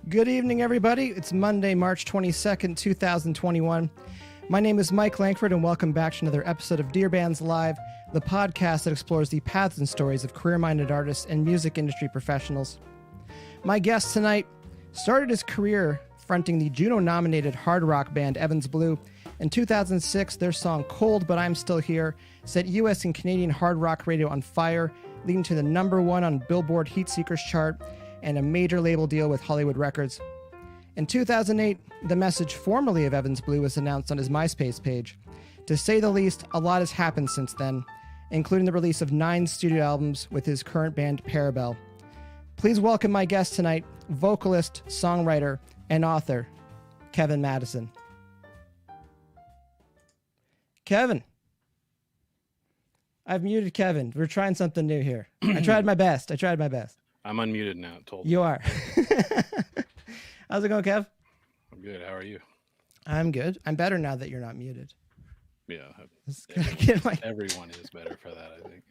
Good evening, everybody. It's Monday, March 22nd, 2021. My name is Mike Langford, and welcome back to another episode of DearBands Live, the podcast that explores the paths and stories of career-minded artists and music industry professionals. My guest tonight started his career fronting the Juno-Nominated hard rock band Evans Blue. In 2006, their song Cold But I'm Still Here set U.S. and Canadian hard rock radio on fire, leading to the #1 on Billboard heatseekers chart and a major label deal with Hollywood Records. In 2008, the message formerly of Evans Blue was announced on his MySpace page. To say the least, a lot has happened since then, including the release of 9 studio albums with his current band Parabelle. Please welcome my guest tonight, vocalist, songwriter, and author, Kevin Matisyn. Kevin. I've muted Kevin. We're trying something new here. I tried my best. I'm unmuted now, told you. Are. How's it going, Kev? I'm good. How are you? I'm good. I'm better now that you're not muted. Yeah. Everyone is better for that, I think.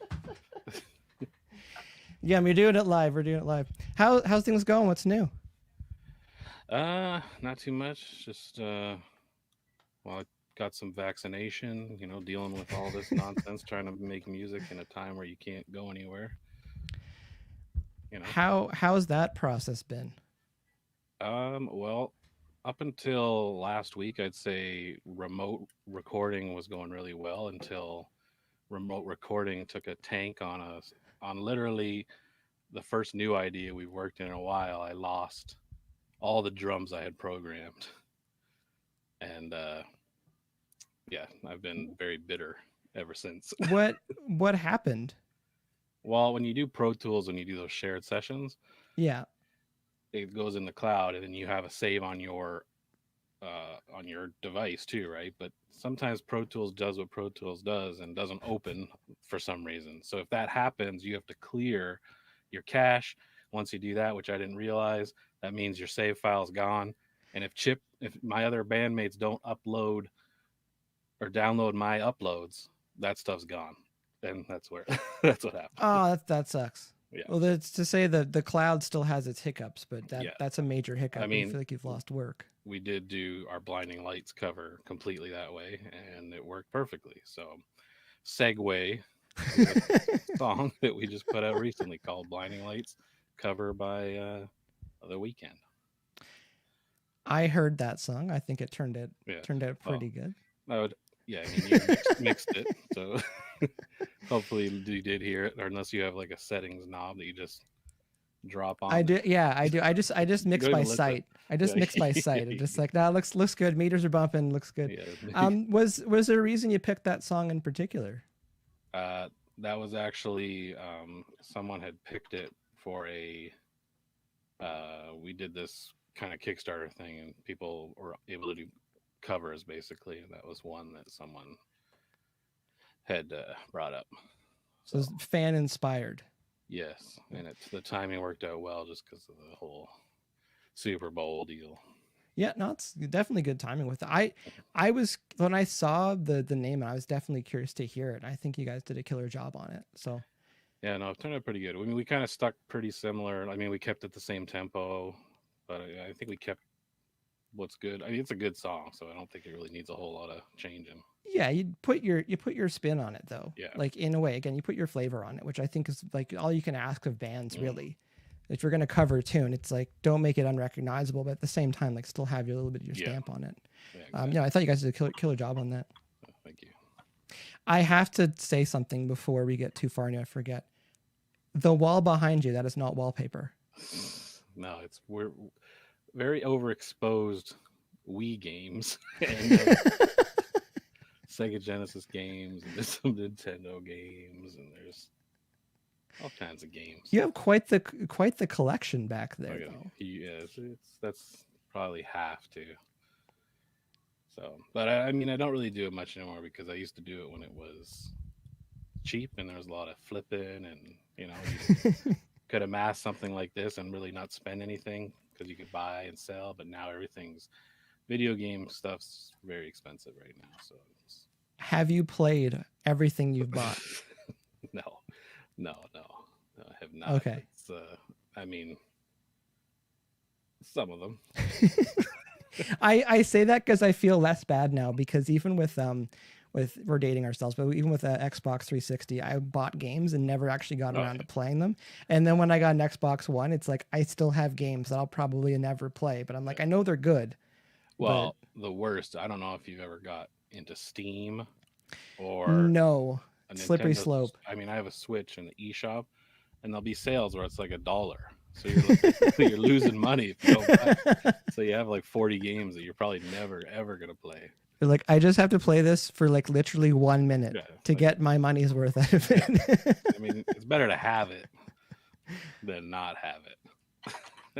Yeah, we're doing it live. How's things going? What's new? Not too much. Just I got some vaccination, dealing with all this nonsense, trying to make music in a time where you can't go anywhere. How's that process been? Well, up until last week, I'd say remote recording was going really well until remote recording took a tank on us. On literally the first new idea we've worked in a while, I lost all the drums I had programmed. And I've been very bitter ever since. What happened? Well, when you do Pro Tools, when you do those shared sessions, yeah, it goes in the cloud, and then you have a save on your device too, right? But sometimes Pro Tools does what Pro Tools does and doesn't open for some reason. So if that happens, you have to clear your cache. Once you do that, which I didn't realize, that means your save file's gone. And if my other bandmates don't upload or download my uploads, that stuff's gone. And that's what happened. Oh, that sucks. Yeah. Well, that's to say that the cloud still has its hiccups, but that's a major hiccup. I mean, feel like you've lost work. We did do our Blinding Lights cover completely that way, and it worked perfectly. So, segue to the song that we just put out recently called Blinding Lights, cover by The Weeknd. I heard that song. I think it turned out pretty good. You mixed it, so hopefully you did hear it, or unless you have like a settings knob that you just drop on. I do. I just mix by sight. Mix by sight. I'm just like, nah, looks good. Meters are bumping. Looks good. Yeah. Was there a reason you picked that song in particular? That was actually someone had picked it for a. We did this kind of Kickstarter thing, and people were able to do covers basically, and that was one that someone had brought up. So it's fan inspired. Yes, and the timing worked out well just because of the whole Super Bowl deal. Yeah, no, it's definitely good timing with it. I was, when I saw the name, I was definitely curious to hear it. I think you guys did a killer job on it. So yeah, no, it turned out pretty good. I mean, we kind of stuck pretty similar. I mean, we kept it the same tempo, but I think we kept what's good. I mean, it's a good song, so I don't think it really needs a whole lot of changing. Yeah, you put your spin on it though. Yeah. Like in a way, again, you put your flavor on it, which I think is like all you can ask of bands really. If you're gonna cover a tune, it's like don't make it unrecognizable, but at the same time, like still have your little bit of your stamp on it. Yeah, exactly. I thought you guys did a killer job on that. Oh, thank you. I have to say something before we get too far and I forget. The wall behind you, that is not wallpaper. No, we're very overexposed Wii games and Sega Genesis games, and there's some Nintendo games, and there's all kinds of games. You have quite the collection back there. Oh, yeah. That's probably half too. So, but I mean, I don't really do it much anymore because I used to do it when it was cheap and there was a lot of flipping, and you could amass something like this and really not spend anything because you could buy and sell. But now video game stuff's very expensive right now. So, have you played everything you've bought? No, I have not. Okay. I mean, Some of them. I say that because I feel less bad now, because even with we're dating ourselves, but even with Xbox 360, I bought games and never actually got around to playing them. And then when I got an Xbox One, it's like I still have games that I'll probably never play, but I'm like, I know they're good. Well, the worst, I don't know if you've ever got into Steam or no, a slippery Nintendo. slope. I mean, I have a Switch in the eShop, and there'll be sales where it's like $1. So you're losing money if you don't buy it. So you have like 40 games that you're probably never ever gonna play. You're like, I just have to play this for like literally 1 minute to get my money's worth out of it. I mean, it's better to have it than not have it.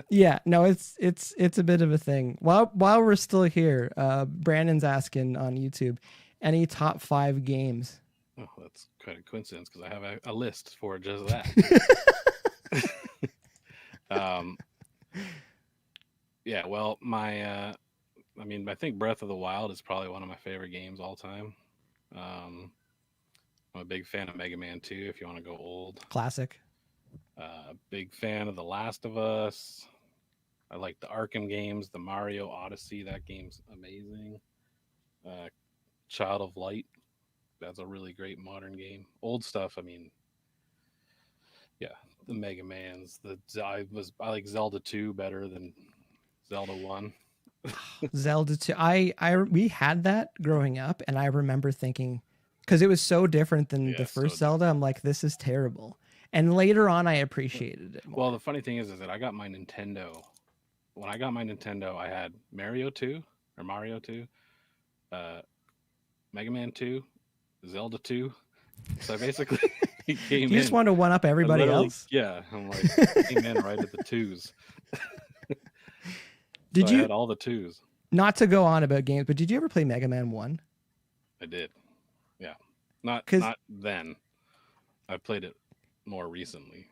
Yeah, no, it's a bit of a thing. While we're still here, Brandon's asking on YouTube, any top 5 games? Oh, that's quite a coincidence because I have a list for just that. Yeah, well, I think Breath of the Wild is probably one of my favorite games all time. I'm a big fan of Mega Man 2, if you want to go old. Classic. Big fan of The Last of Us. I like the Arkham games, the Mario Odyssey. That game's amazing. Child of Light. That's a really great modern game. Old stuff, I mean, yeah, the Mega Mans. I like Zelda 2 better than Zelda 1. Zelda 2. We had that growing up, and I remember thinking, because it was so different than the first Zelda, I'm like, this is terrible. And later on, I appreciated it more. Well, the funny thing is that I got my Nintendo. When I got my Nintendo, I had Mario 2, Mega Man 2, Zelda 2. So I basically came in. You just want to one up everybody else? Yeah, I'm like, came in right at the 2s. Did you? I had all the 2s. Not to go on about games, but did you ever play Mega Man 1? I did. Yeah. Not then. I played it more recently.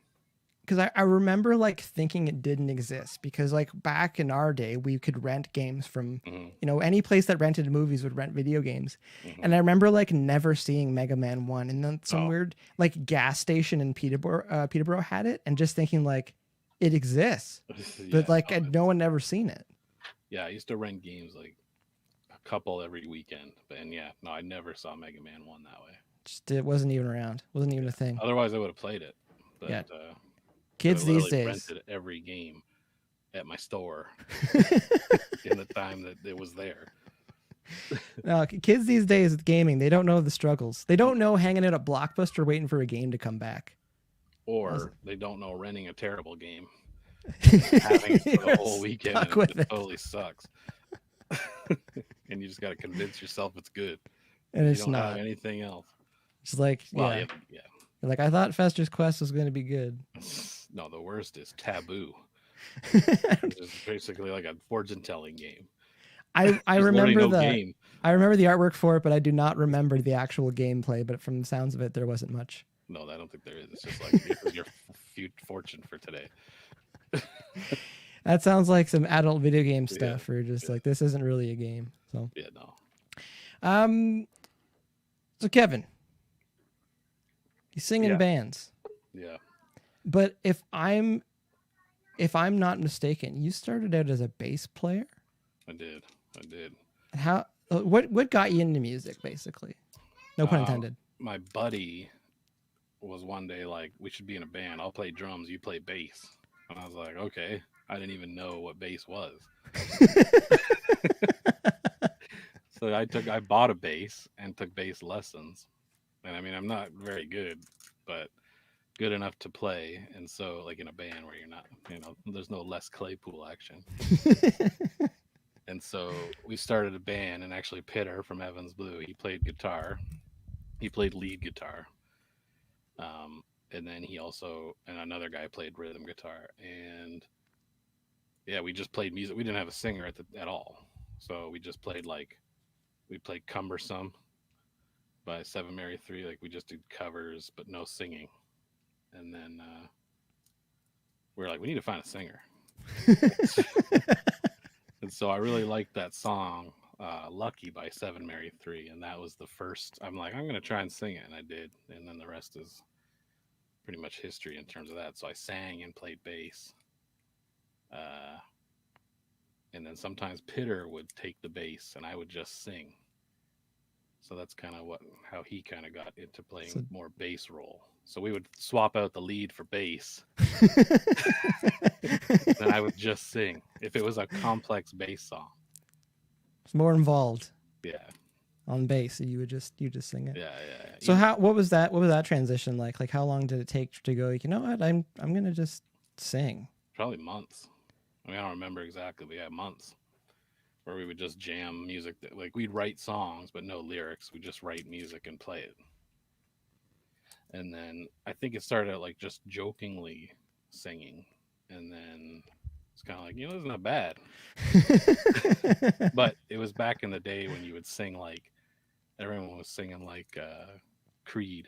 Because I remember like thinking it didn't exist, because like back in our day, we could rent games from, any place that rented movies would rent video games. And I remember like never seeing Mega Man 1. And then some weird like gas station in Peterborough had it, and just thinking like it exists, but like no one ever seen it. Yeah, I used to rent games like a couple every weekend. And I never saw Mega Man 1 that way. It wasn't even around. Wasn't even a thing. Otherwise, I would have played it. But, yeah. Kids these days rented every game at my store in the time that it was there. No, kids these days with gaming, they don't know the struggles. They don't know hanging out at Blockbuster waiting for a game to come back. Or they don't know renting a terrible game, having it for the whole weekend, and it totally sucks. And you just got to convince yourself it's good. And it's you don't not have anything else. It's like, yeah. You're like, I thought Fester's Quest was going to be good. No, the worst is Taboo. It's basically like a fortune-telling game. I remember I remember the artwork for it, but I do not remember the actual gameplay. But from the sounds of it, there wasn't much. No, I don't think there is. It's just like here's your fortune for today. That sounds like some adult video game stuff, or just like this isn't really a game. So no. So Kevin, you sing in bands. Yeah. But if I'm not mistaken, you started out as a bass player. I did. How? What got you into music, basically? No pun intended. My buddy was one day like, we should be in a band. I'll play drums, you play bass. And I was like, okay. I didn't even know what bass was. So I bought a bass and took bass lessons. And I mean, I'm not very good, but good enough to play. And so like in a band where you're not, there's no Les Claypool action. And so we started a band, and actually Pitter from Evans Blue, he played guitar. He played lead guitar. And then and another guy played rhythm guitar. And yeah, we just played music. We didn't have a singer at all. So we just played we played Cumbersome by 7 Mary 3. Like we just did covers, but no singing. And then we were like, we need to find a singer. And so I really liked that song, Lucky by 7 Mary 3. And that was the first, I'm like, I'm going to try and sing it. And I did. And then the rest is pretty much history in terms of that. So I sang and played bass. then sometimes Pitter would take the bass and I would just sing. So that's kind of how he kind of got into playing more bass role. So we would swap out the lead for bass. Then I would just sing if it was a complex bass song. It's more involved. Yeah. On bass, so you just sing it. Yeah. So what was that transition like? Like how long did it take to go, you know what, I'm gonna just sing? Probably months. I mean, I don't remember exactly, but yeah, months. Where we would just jam music like we'd write songs but no lyrics. We just write music and play it. And then I think it started out like just jokingly singing, and then it's kind of like, you know, it's not bad. But it was back in the day when you would sing like everyone was singing like Creed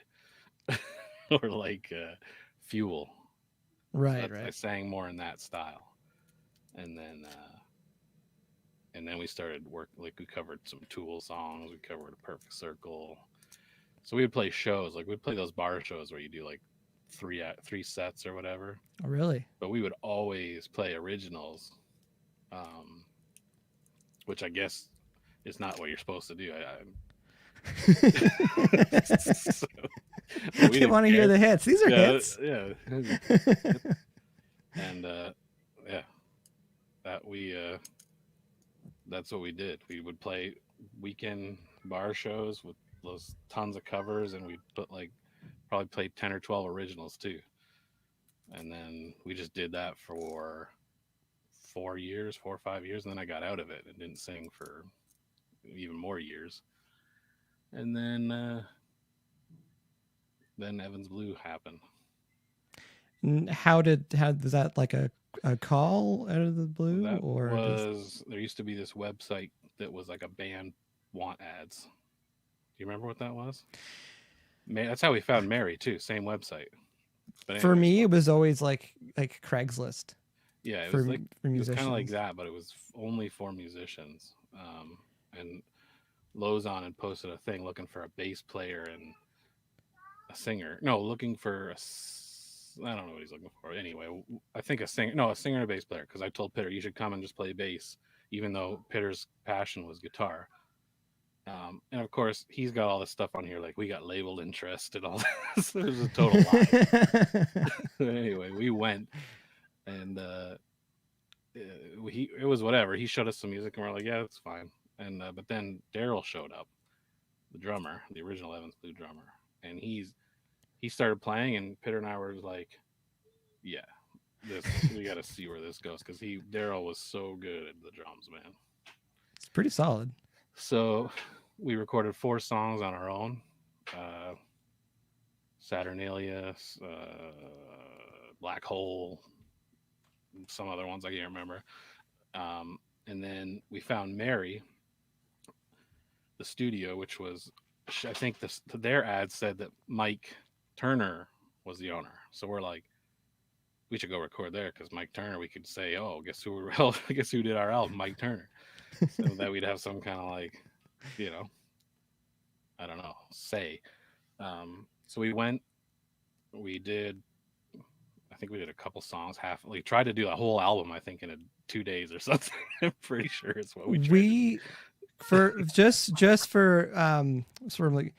or like Fuel. Right, So right. I sang more in that style. And then we started like we covered some Tool songs, we covered A Perfect Circle. So we would play shows, like we'd play those bar shows where you do like three sets or whatever. Oh, really? But we would always play originals, which I guess is not what you're supposed to do. So, they want to hear the hits. These are hits. Yeah. And that's what we did. We would play weekend bar shows with those tons of covers, and we'd probably played 10 or 12 originals too. And then we just did that for 4 or 5 years, and then I got out of it and didn't sing for even more years. And then Evans Blue happened. How was that, like a call out of the blue? That or there used to be this website that was like a band want ads. Do you remember what that was? That's how we found Mary too. Same website. But anyway, for me, it was always like Craigslist. Yeah, it for was like musicians. It was kind of like that, but it was only for musicians. And Lozon had posted a thing looking for a bass player and a singer. No, looking for I don't know what he's looking for. Anyway, I think a singer and a bass player, because I told Pitter you should come and just play bass, even though Pitter's passion was guitar. And of course, he's got all this stuff on here, like we got labeled interest and all this. It was a total lie. Anyway, we went, and it was whatever. He showed us some music, and we're like, yeah, that's fine. And but then Daryl showed up, the drummer, the original Evans Blue drummer, and he started playing, and Pitter and I were like, yeah, we got to see where this goes, because Daryl was so good at the drums, man. It's pretty solid. So we recorded 4 songs on our own. Saturnalia, Black Hole, some other ones I can't remember. And then we found Mary, the studio, which was, I think their ad said that Mike Turner was the owner. So we're like, we should go record there, because Mike Turner, we could say, oh, guess who did our album? Mike Turner. So that we'd have some kind of like, you know, I don't know, say. So we went, I think we did a couple songs, tried to do a whole album, I think, in 2 days or something. I'm pretty sure it's what we tried. For just for sort of like,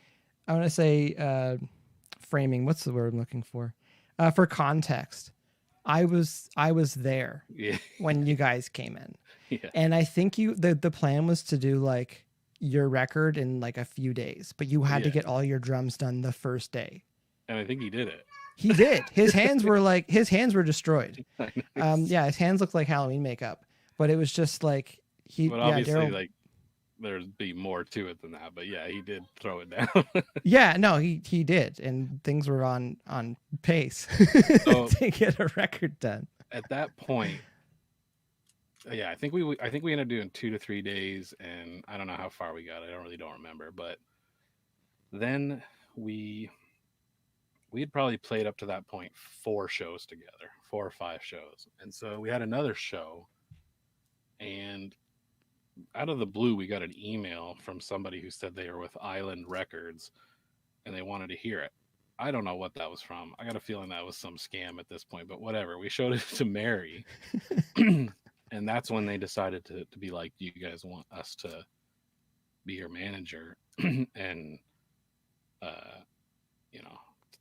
I want to say framing, what's the word I'm looking for? For context, I was there when you guys came in. Yeah. And I think the plan was to do like your record in like a few days, but you had to get all your drums done the first day. And I think he did it. He did. His hands were destroyed. Yeah, his hands looked like Halloween makeup, but it was just like But obviously, like, there'd be more to it than that. But yeah, he did throw it down. Yeah, no, he did, and things were on pace to get a record done. At that point, yeah, I think we ended up doing 2 to 3 days, and I don't know how far we got. I don't remember, but then we had probably played up to that point 4 shows together, 4 or 5 shows, and so we had another show, and out of the blue, we got an email from somebody who said they were with Island Records, and they wanted to hear it. I don't know what that was from. I got a feeling that was some scam at this point, but whatever. We showed it to Mary. And that's when they decided to be like, do you guys want us to be your manager and you know,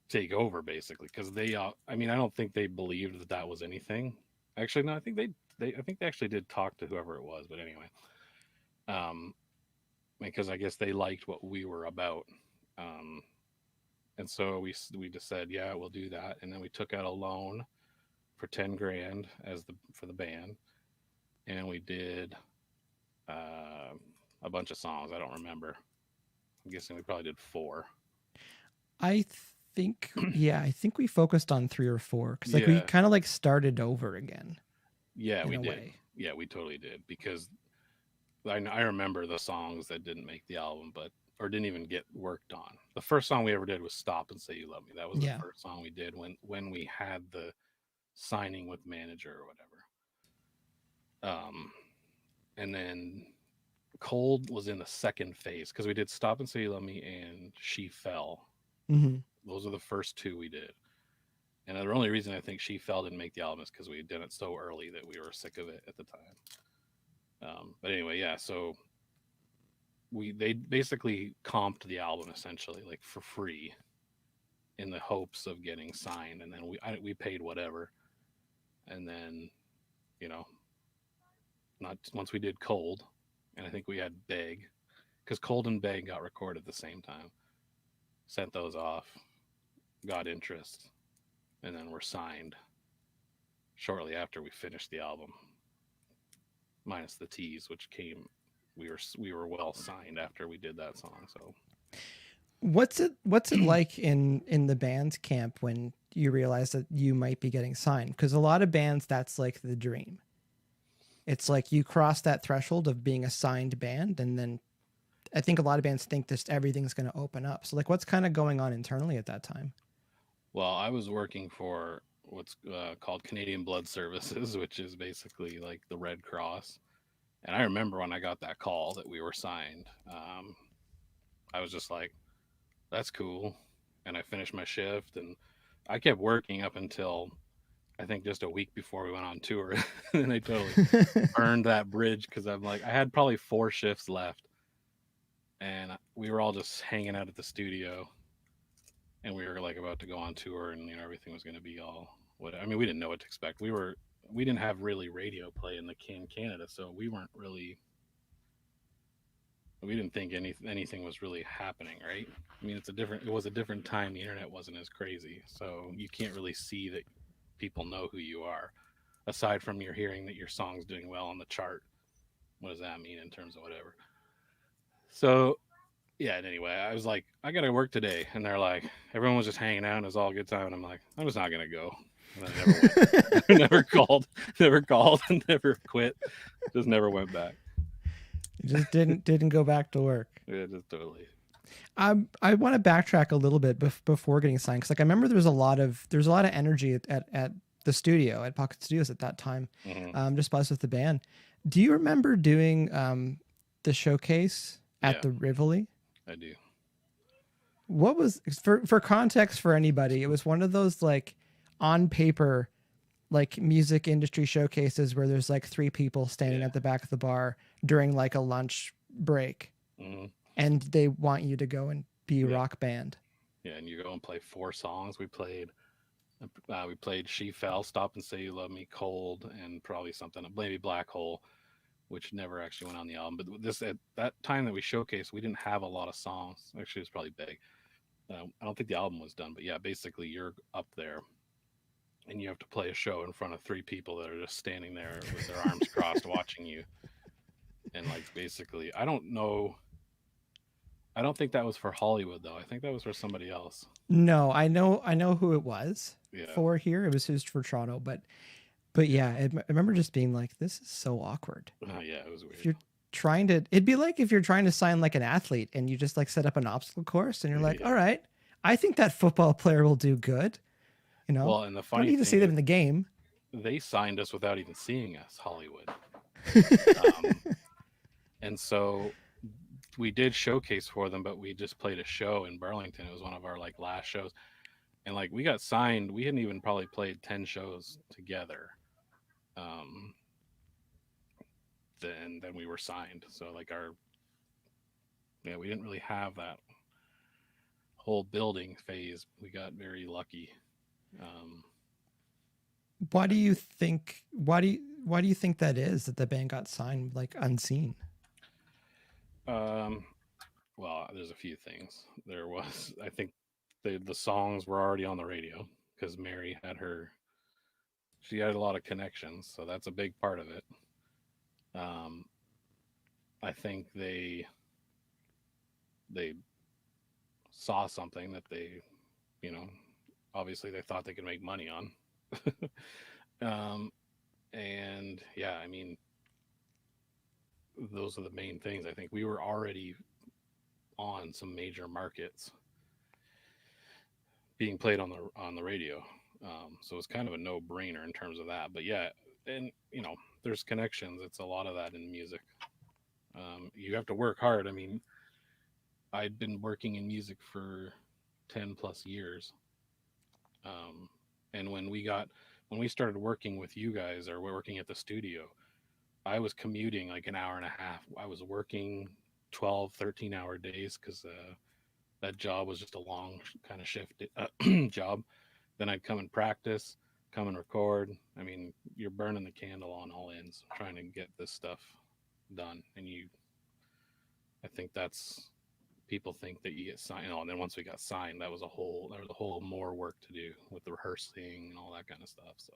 take over basically? Because they I mean, I don't think they believed that was anything. Actually, no, I think they actually did talk to whoever it was, but anyway, because I guess they liked what we were about. And so we just said, yeah, we'll do that. And then we took out a loan for 10 grand for the band. And we did a bunch of songs. I don't remember. I'm guessing we probably did 4. I think we focused on 3 or 4 because like we kind of like started over again. Yeah, we did. Yeah, we totally did, because I remember the songs that didn't make the album, or didn't even get worked on. The first song we ever did was "Stop and Say You Love Me." That was the first song we did when we had the signing with manager or whatever. And then "Cold" was in the second phase, because we did "Stop and Say You Love Me" and "She Fell." Mm-hmm. Those are the first 2 we did. And the only reason I think "She Fell" didn't make the album is because we did it so early that we were sick of it at the time. But anyway, yeah. So they basically comped the album essentially, like for free, in the hopes of getting signed. And then we paid whatever. And then, not once we did "Cold," and I think we had "Beg," because "Cold" and "Beg" got recorded at the same time. Sent those off, got interest, and then we're signed shortly after we finished the album, minus the tease, which came. We were well signed after we did that song. So, what's it like in the band's camp when you realize that you might be getting signed? Because a lot of bands, that's like the dream. It's like you cross that threshold of being a signed band, and then I think a lot of bands think just everything's going to open up. So like, what's kind of going on internally at that time? Well, I was working for what's called Canadian Blood Services, which is basically like the Red Cross. And I remember when I got that call that we were signed, I was just like, that's cool. And I finished my shift, and I kept working up until I think just a week before we went on tour. And I totally burned that bridge, because I'm like, I had probably 4 shifts left. And we were all just hanging out at the studio, and we were like about to go on tour, and everything was going to be all what. I mean, we didn't know what to expect. We didn't have really radio play in Canada, so we didn't think anything was really happening, right? I mean, it was a different time. The internet wasn't as crazy, so you can't really see that people know who you are, aside from you're hearing that your song's doing well on the chart. What does that mean in terms of whatever? So, yeah, and anyway, I was like, I got to work today. And they're like, everyone was just hanging out, and it was all a good time. And I'm like, I'm just not going to go. And I never went. never called, and never quit. Just never went back. You just didn't go back to work. Yeah, just totally. I want to backtrack a little bit before getting signed. Cause like, I remember there was a lot of energy at the studio, at Pocket Studios at that time. Mm-hmm. Just buzz with the band. Do you remember doing the showcase at the Rivoli? I do. What was, for context for anybody, it was one of those like on paper, like music industry showcases where there's like 3 people standing at the back of the bar during like a lunch break. Mm-hmm. And they want you to go and be a rock band. Yeah, and you go and play 4 songs. We played "She Fell," "Stop and Say You Love Me," "Cold," and probably something, maybe "Black Hole," which never actually went on the album. But at that time that we showcased, we didn't have a lot of songs. Actually, it was probably big. I don't think the album was done, but yeah, basically you're up there and you have to play a show in front of 3 people that are just standing there with their arms crossed watching you. And like, basically, I don't think that was for Hollywood though. I think that was for somebody else. No, I know who it was for here. It was for Toronto, but yeah, I remember just being like, this is so awkward. Oh yeah, it was weird. If you're it'd be like if you're trying to sign like an athlete and you just like set up an obstacle course and you're like, all right, I think that football player will do good. Well, and the funny don't need to see them in the game. They signed us without even seeing us, Hollywood. And so we did showcase for them, but we just played a show in Burlington. It was one of our like last shows. And like, we got signed. We hadn't even probably played 10 shows together. then we were signed. So like we didn't really have that whole building phase. We got very lucky. Why do you think that is, that the band got signed like unseen? Well, there's a few things. There was, I think the songs were already on the radio because Mary she had a lot of connections, so that's a big part of it. I think they saw something that they, obviously they thought they could make money on. And yeah, I mean, those are the main things. I think we were already on some major markets being played on the radio. So it's kind of a no-brainer in terms of that. But yeah, and there's connections. It's a lot of that in music. You have to work hard. I mean, I'd been working in music for 10 plus years. And when we started working with you guys, or we're working at the studio, I was commuting like an hour and a half. I was working 12, 13-hour days because that job was just a long kind of shift job. Then I'd come and practice, come and record. I mean, you're burning the candle on all ends trying to get this stuff done. And I think that's, people think that you get signed. And then once we got signed, there was a whole more work to do with the rehearsing and all that kind of stuff. So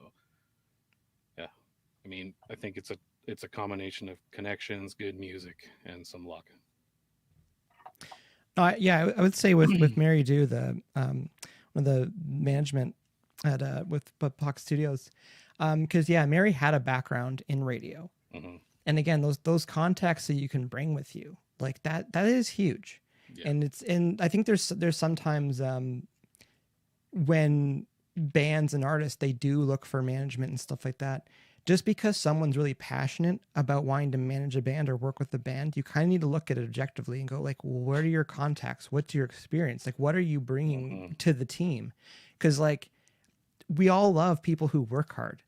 yeah, I mean, I think it's a combination of connections, good music, and some luck. Yeah, I would say with Mary too, one of the management at with Pocket Studios, because Mary had a background in radio, and again, those contacts that you can bring with you, like that is huge. Yeah. And I think there's sometimes when bands and artists, they do look for management and stuff like that. Just because someone's really passionate about wanting to manage a band or work with the band, you kind of need to look at it objectively and go like, well, what are your contacts? What's your experience? Like, what are you bringing to the team? Because like, we all love people who work hard,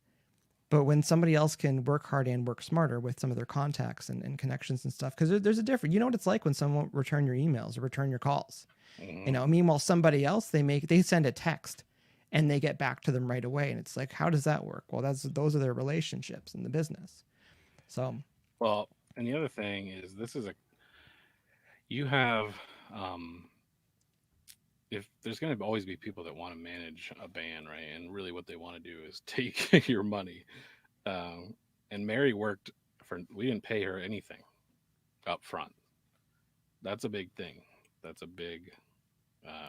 but when somebody else can work hard and work smarter with some of their contacts and connections and stuff, because there's a difference. You know what it's like when someone won't return your emails or return your calls. Meanwhile, somebody else, they send a text and they get back to them right away. And it's like, how does that work? Well, those are their relationships in the business. So, well, and the other thing is, you have, if there's going to always be people that want to manage a band, right? And really what they want to do is take your money. And Mary we didn't pay her anything up front. That's a big thing. That's a big,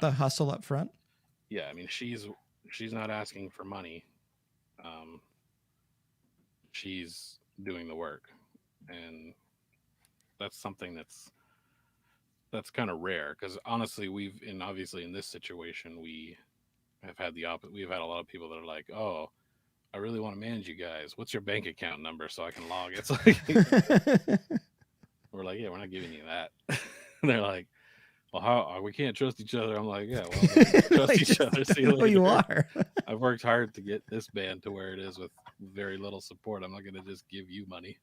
the hustle up front. Yeah. I mean, she's not asking for money. She's doing the work, and that's something that's kind of rare, because honestly, obviously in this situation, we have had the opposite. We've had a lot of people that are like, oh, I really want to manage you guys. What's your bank account number so I can log? It's like, we're like, yeah, we're not giving you that. They're like, well, how we can't trust each other. I'm like, yeah, well, trust each other. See you later. You are. I've worked hard to get this band to where it is with very little support. I'm not going to just give you money.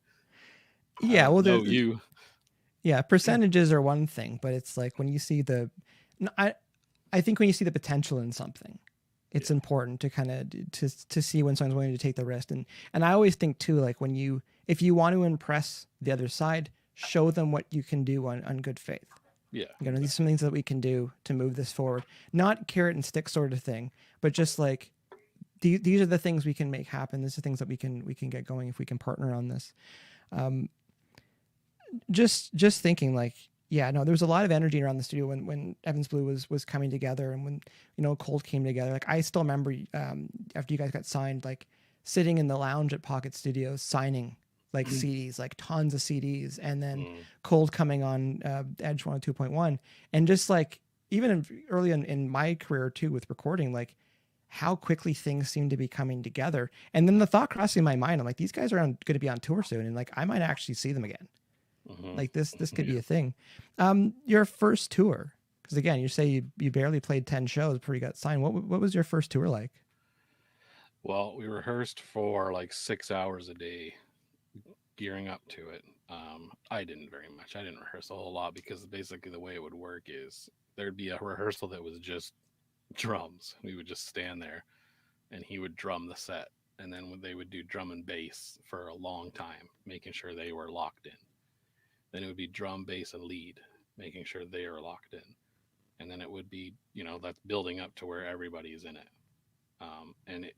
Yeah, well, you. Yeah, percentages are one thing, but it's like when you see I think when you see the potential in something, it's important to kind of to see when someone's willing to take the risk. And I always think too, like if you want to impress the other side, show them what you can do on good faith. Yeah. These are some things that we can do to move this forward. Not carrot and stick sort of thing, but just like these are the things we can make happen. These are things that we can get going if we can partner on this. Just thinking like, yeah, no, there was a lot of energy around the studio when Evans Blue was coming together, and when, Cold came together. Like I still remember after you guys got signed, like sitting in the lounge at Pocket Studios signing like CDs, like tons of CDs, and then Cold coming on Edge 102.1, and just like even early in my career too with recording, like how quickly things seem to be coming together. And then the thought crossing my mind, I'm like, these guys are going to be on tour soon, and like I might actually see them again. Like this could be a thing. Your first tour, because again, you say you barely played 10 shows before you got signed. What was your first tour like? Well, we rehearsed for like 6 hours a day, gearing up to it. I didn't very much. I didn't rehearse a whole lot because basically the way it would work is there'd be a rehearsal that was just drums. We would just stand there and he would drum the set. And then they would do drum and bass for a long time, making sure they were locked in. Then it would be drum, bass, and lead, making sure they are locked in. And then it would be, that's building up to where everybody's in it.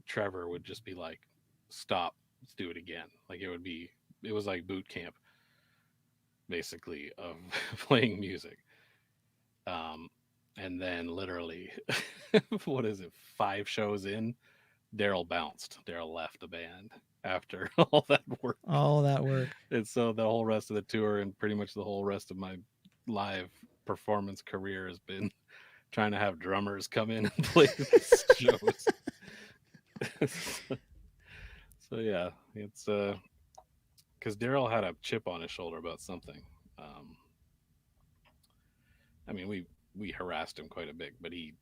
Trevor would just be like, stop, let's do it again. Like it was like boot camp, basically, of playing music. And then literally, 5 shows in, Daryl bounced. Daryl left the band after all that work. And so the whole rest of the tour and pretty much the whole rest of my live performance career has been trying to have drummers come in and play these shows. So yeah, it's because Daryl had a chip on his shoulder about something. I mean, we harassed him quite a bit, but he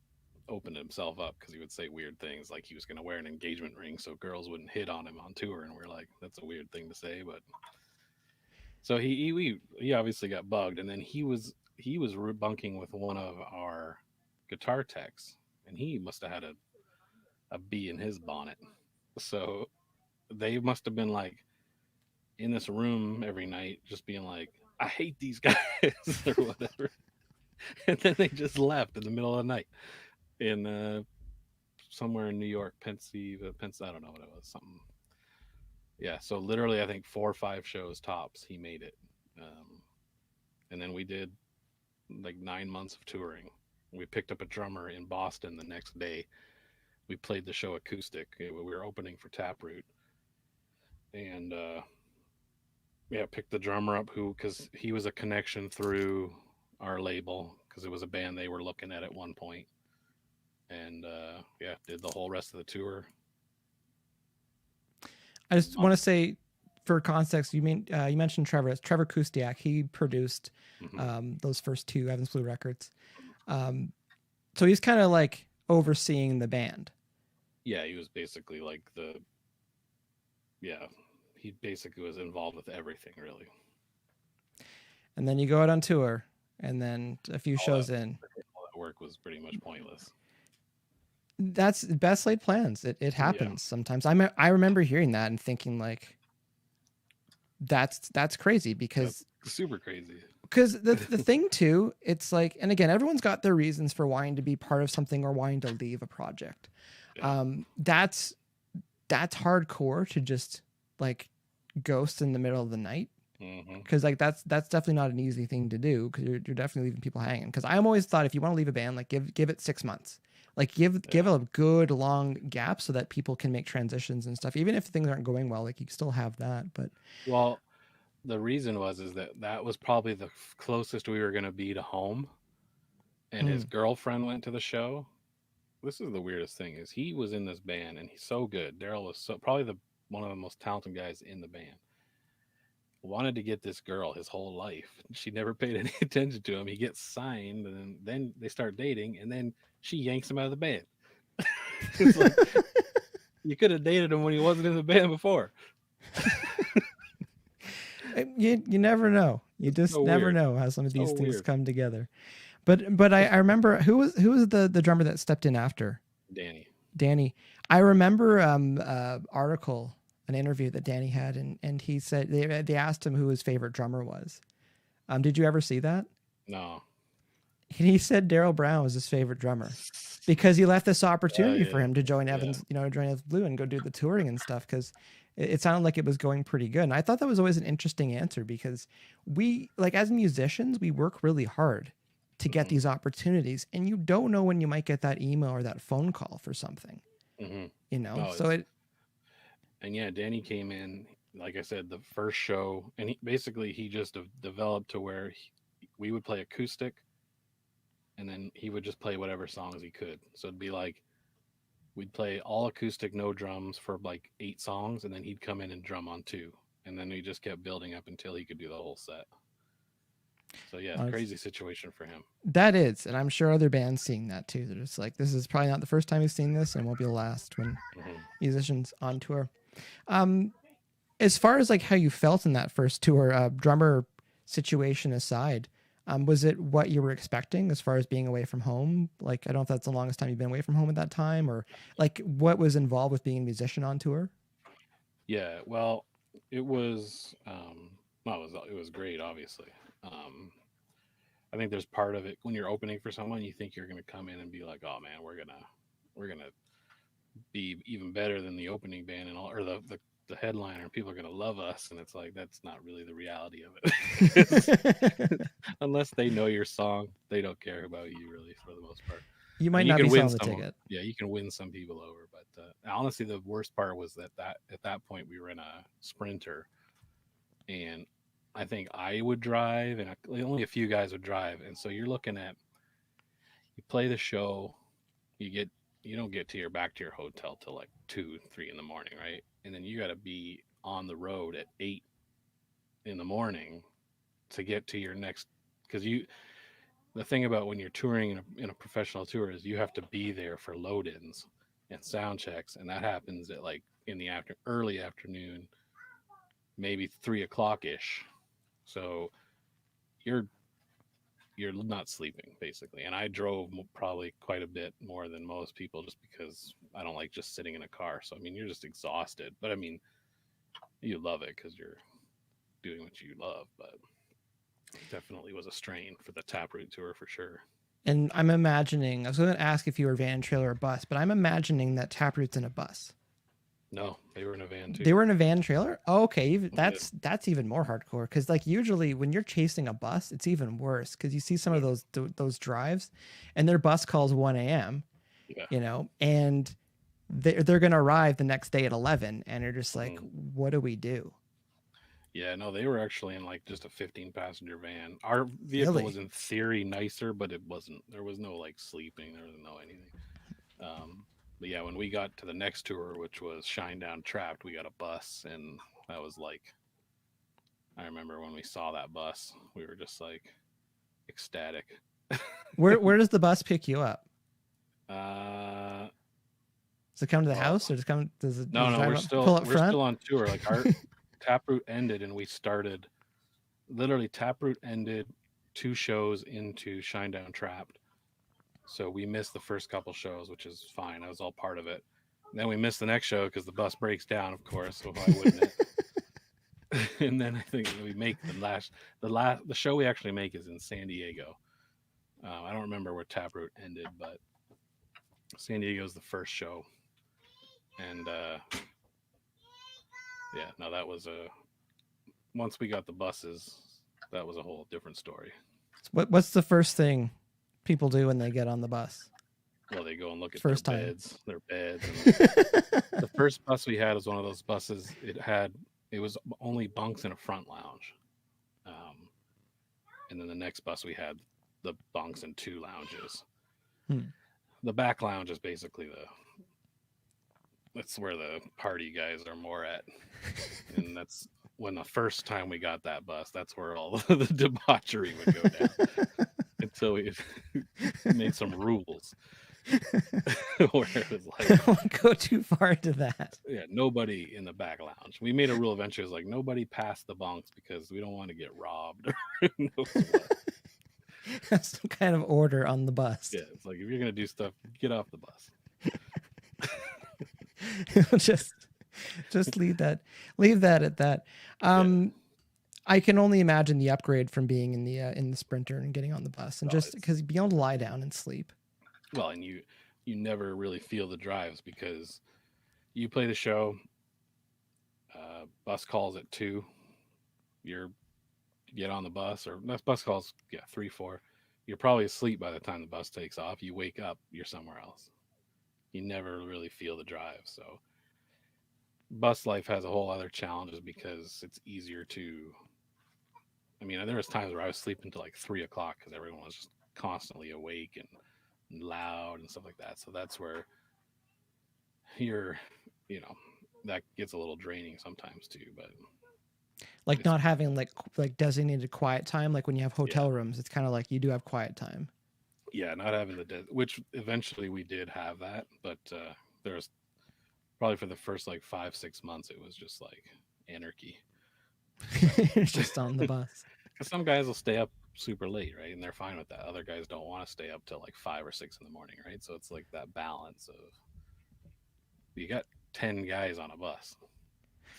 opened himself up because he would say weird things like he was going to wear an engagement ring so girls wouldn't hit on him on tour, and we're like, that's a weird thing to say. But so he obviously got bugged, and then he was bunking with one of our guitar techs, and he must have had a bee in his bonnet. So they must have been like in this room every night just being like, I hate these guys or whatever. And then they just left in the middle of the night in somewhere in New York, Pennsylvania, I don't know what it was, something. Yeah, so literally I think 4 or 5 shows tops he made it. And then we did like 9 months of touring. We picked up a drummer in Boston the next day. We played the show acoustic. We were opening for Taproot. And picked the drummer up because he was a connection through our label because it was a band they were looking at one point. And did the whole rest of the tour. I just want to say, for context, you mentioned Trevor. It's Trevor Kustiak. He produced those first 2 Evans Blue records. So he's kind of like overseeing the band. Yeah, he was basically like he basically was involved with everything, really. And then you go out on tour, and then a few shows in. All that work was pretty much pointless. That's best laid plans. It happens sometimes. I remember hearing that and thinking like, that's crazy because that's super crazy. Because the thing too, it's like, and again, everyone's got their reasons for wanting to be part of something or wanting to leave a project. Yeah. That's hardcore to just like ghost in the middle of the night. Because like that's definitely not an easy thing to do because you're definitely leaving people hanging. Because I'm always thought if you want to leave a band, like give it 6 months. Like give a good long gap so that people can make transitions and stuff. Even if things aren't going well, like you still have that. But the reason is that was probably the closest we were going to be to home. And his girlfriend went to the show. This is the weirdest thing is he was in this band and he's so good. Daryl was probably one of the most talented guys in the band. Wanted to get this girl his whole life. She never paid any attention to him. He gets signed and then they start dating and then she yanks him out of the band. It's like, you could have dated him when he wasn't in the band before. You never know. You just never know how some of these things come together. But I remember who was the drummer that stepped in after? Danny. I remember article, an interview that Danny had, and he said they asked him who his favorite drummer was. Did you ever see that? No. He said Daryl Brown was his favorite drummer because he left this opportunity for him to join Evans, join Evans Blue and go do the touring and stuff because it sounded like it was going pretty good. And I thought that was always an interesting answer because we, like as musicians, we work really hard to get these opportunities, and you don't know when you might get that email or that phone call for something. Danny came in, like I said, the first show, and he just developed to where we would play acoustic, and then he would just play whatever songs he could. So it'd be like we'd play all acoustic, no drums for like 8 songs, and then he'd come in and drum on 2, and then we just kept building up until he could do the whole set. So yeah, crazy situation for him. That is, and I'm sure other bands seeing that too. They're just like, this is probably not the first time he's seen this, and won't be the last when musicians on tour. As far as like how you felt in that first tour, drummer situation aside, was it what you were expecting as far as being away from home? Like, I don't know if that's the longest time you've been away from home at that time, or like what was involved with being a musician on tour? Yeah, well, it was well, it was great, obviously. I think there's part of it when you're opening for someone, you think you're gonna come in and be like, oh man, we're gonna be even better than the opening band and all, or the headliner. People are gonna love us, and it's like that's not really the reality of it. Unless they know your song, they don't care about you really for the most part. You might And not be win selling the some, ticket. yeah, you can win some people over, but honestly, the worst part was that at that point we were in a Sprinter, and I think I would drive, and only a few guys would drive, and so you're looking at you play the show, you don't get to your back to your hotel till like 2, 3 in the morning, right? And then you got to be on the road at 8 in the morning to get to your next, because the thing about when you're touring in a professional tour is you have to be there for load-ins and sound checks, and that happens at like in the early afternoon, maybe 3 o'clock ish. So you're not sleeping basically, and I drove probably quite a bit more than most people just because I don't like just sitting in a car. So I mean, you're just exhausted, but I mean, you love it because you're doing what you love. But it definitely was a strain for the Taproot tour for sure. And I'm imagining, I was going to ask if you were van, trailer, or bus, but I'm imagining that Taproot's in a bus. No, they were in a van too. They were in a van trailer? Oh, okay. That's even more hardcore. Because like usually when you're chasing a bus, it's even worse because you see some of those drives and their bus calls 1 a.m., you know, and they're going to arrive the next day at 11 and they're just like, what do we do? Yeah, no, they were actually in like just a 15-passenger van. Our vehicle was in theory nicer, but it wasn't. There was no like sleeping. There was no anything. But yeah, when we got to the next tour, which was Shinedown Trapped, we got a bus, and that was like, I remember when we saw that bus, we were just like ecstatic. Where does the bus pick you up? Does it come to the house, or does it? No, we're still on tour. Like our Taproot ended, and we started. Literally, Taproot ended 2 shows into Shinedown Trapped. So we missed the first couple shows, which is fine. That was all part of it. And then we missed the next show because the bus breaks down, of course. So why wouldn't it? And then I think we make the show we actually make is in San Diego. I don't remember where Taproot ended, but San Diego is the first show. And yeah, no, that was once we got the buses, that was a whole different story. What's the first thing people do when they get on the bus? Well, they go and look at their beds. And the first bus we had was one of those buses. It was only bunks in a front lounge. And then the next bus we had the bunks in 2 lounges. The back lounge is basically that's where the party guys are more at. And that's when the first time we got that bus, that's where all the debauchery would go down. Until we made some rules where it was like, I won't go too far into that. Yeah, nobody in the back lounge. We made a rule eventually. It was like nobody past the bunks because we don't want to get robbed. That's some kind of order on the bus. Yeah, it's like if you're gonna do stuff, get off the bus. just leave that at that. I can only imagine the upgrade from being in the Sprinter and getting on the bus, and just because being able to lie down and sleep. Well, and you never really feel the drives because you play the show. Bus calls at 2. You get on the bus, or bus calls 3, 4. You're probably asleep by the time the bus takes off. You wake up, you're somewhere else. You never really feel the drive. So bus life has a whole other challenges because it's easier to. I mean, there was times where I was sleeping till like 3 o'clock because everyone was just constantly awake and loud and stuff like that. So that's where that gets a little draining sometimes too. But like not having like designated quiet time, like when you have hotel rooms, it's kind of like you do have quiet time. Yeah, not having which eventually we did have that, but there's probably for the first like 5-6 months, it was just like anarchy. It's just on the bus. Because some guys will stay up super late, right? And they're fine with that. Other guys don't want to stay up till like 5 or 6 in the morning, right? So it's like that balance of you got 10 guys on a bus.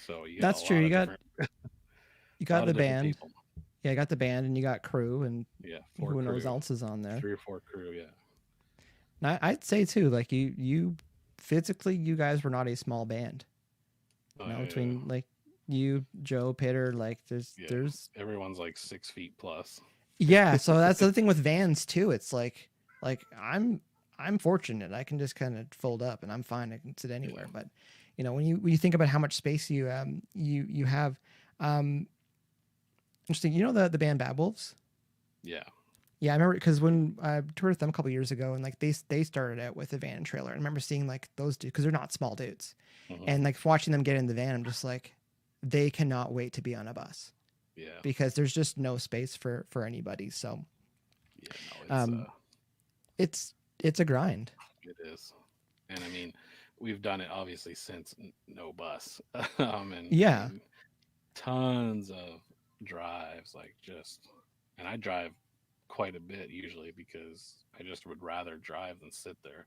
So you got That's true. You got the band. People. Yeah, you got the band and you got crew and who knows crew. else is on there. 3 or 4 crew, yeah. And I'd say too, like you physically, you guys were not a small band. Between like you, Joe, Pitter, like there's everyone's like 6 feet plus. Yeah, so that's the thing with vans too. It's like I'm fortunate. I can just kind of fold up and I'm fine. I can sit anywhere. But when you think about how much space you have, interesting. The band Bad Wolves? Yeah. Yeah, I remember because when I toured with them a couple years ago, and like they started out with a van and trailer. I remember seeing like those dudes because they're not small dudes, and like watching them get in the van, I'm just like, they cannot wait to be on a bus. Yeah. Because there's just no space for anybody. So, it's a grind. It is, and I mean, we've done it obviously since no bus, and tons of drives, and I drive quite a bit usually because I just would rather drive than sit there.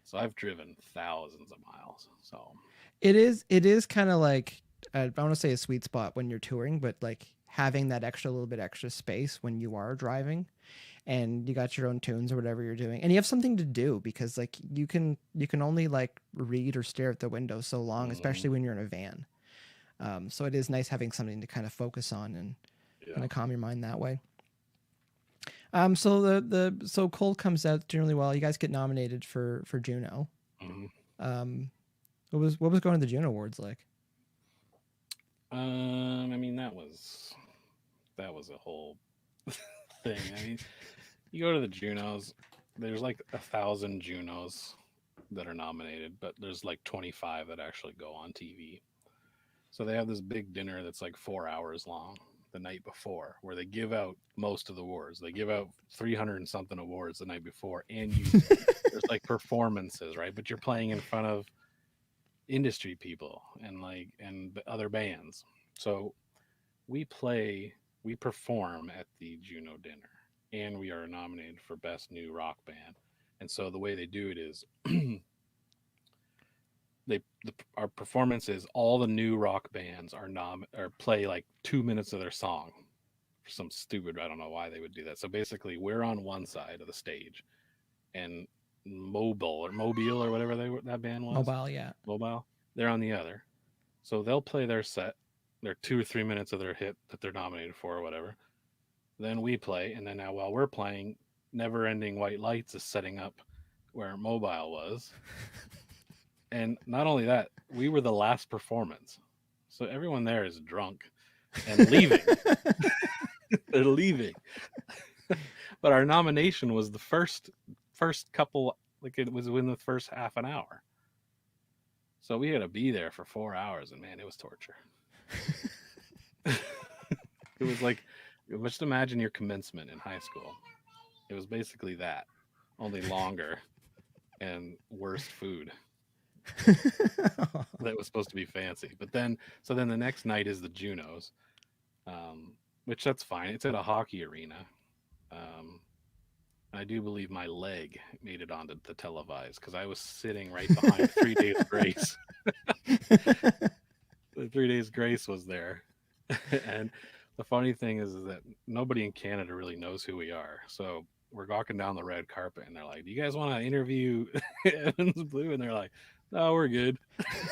So I've driven thousands of miles. So it is kind of like, I want to say a sweet spot when you're touring, but like having that little bit extra space when you are driving and you got your own tunes or whatever you're doing and you have something to do, because like you can only like read or stare at the window so long, especially when you're in a van. So it is nice having something to kind of focus on and kind of calm your mind that way. So Cold comes out generally well. You guys get nominated for Juno. What was going to the Juno Awards like? I mean, that was a whole thing. I mean, you go to the Junos, there's like 1,000 Junos that are nominated, but there's like 25 that actually go on TV. So they have this big dinner that's like 4 hours long the night before, where they give out most of the awards. They give out 300 and something awards the night before, and there's like performances, right? But you're playing in front of industry people and other bands. So we perform at the Juno dinner, and we are nominated for Best New Rock Band. And so the way they do it is our performance is all the new rock bands are play like 2 minutes of their song for some stupid, I don't know why they would do that. So basically we're on one side of the stage and Mobile or whatever that band was. Mobile. They're on the other. So they'll play their set, their 2 or 3 minutes of their hit that they're nominated for or whatever. Then we play, and then now while we're playing, Never Ending White Lights is setting up where Mobile was. And not only that, we were the last performance. So everyone there is drunk and leaving. They're leaving. But our nomination was the first couple, like it was within the first half an hour. So we had to be there for 4 hours, and man, it was torture. It was like, just imagine your commencement in high school. It was basically that, only longer and worse food. That was supposed to be fancy, but then the next night is the Junos, which that's fine. It's at a hockey arena. I do believe my leg made it onto the televised because I was sitting right behind 3 Days Grace. The 3 Days Grace was there, and the funny thing is that nobody in Canada really knows who we are. So we're walking down the red carpet, and they're like, "Do you guys want to interview Evans Blue?" And they're like, "No, we're good."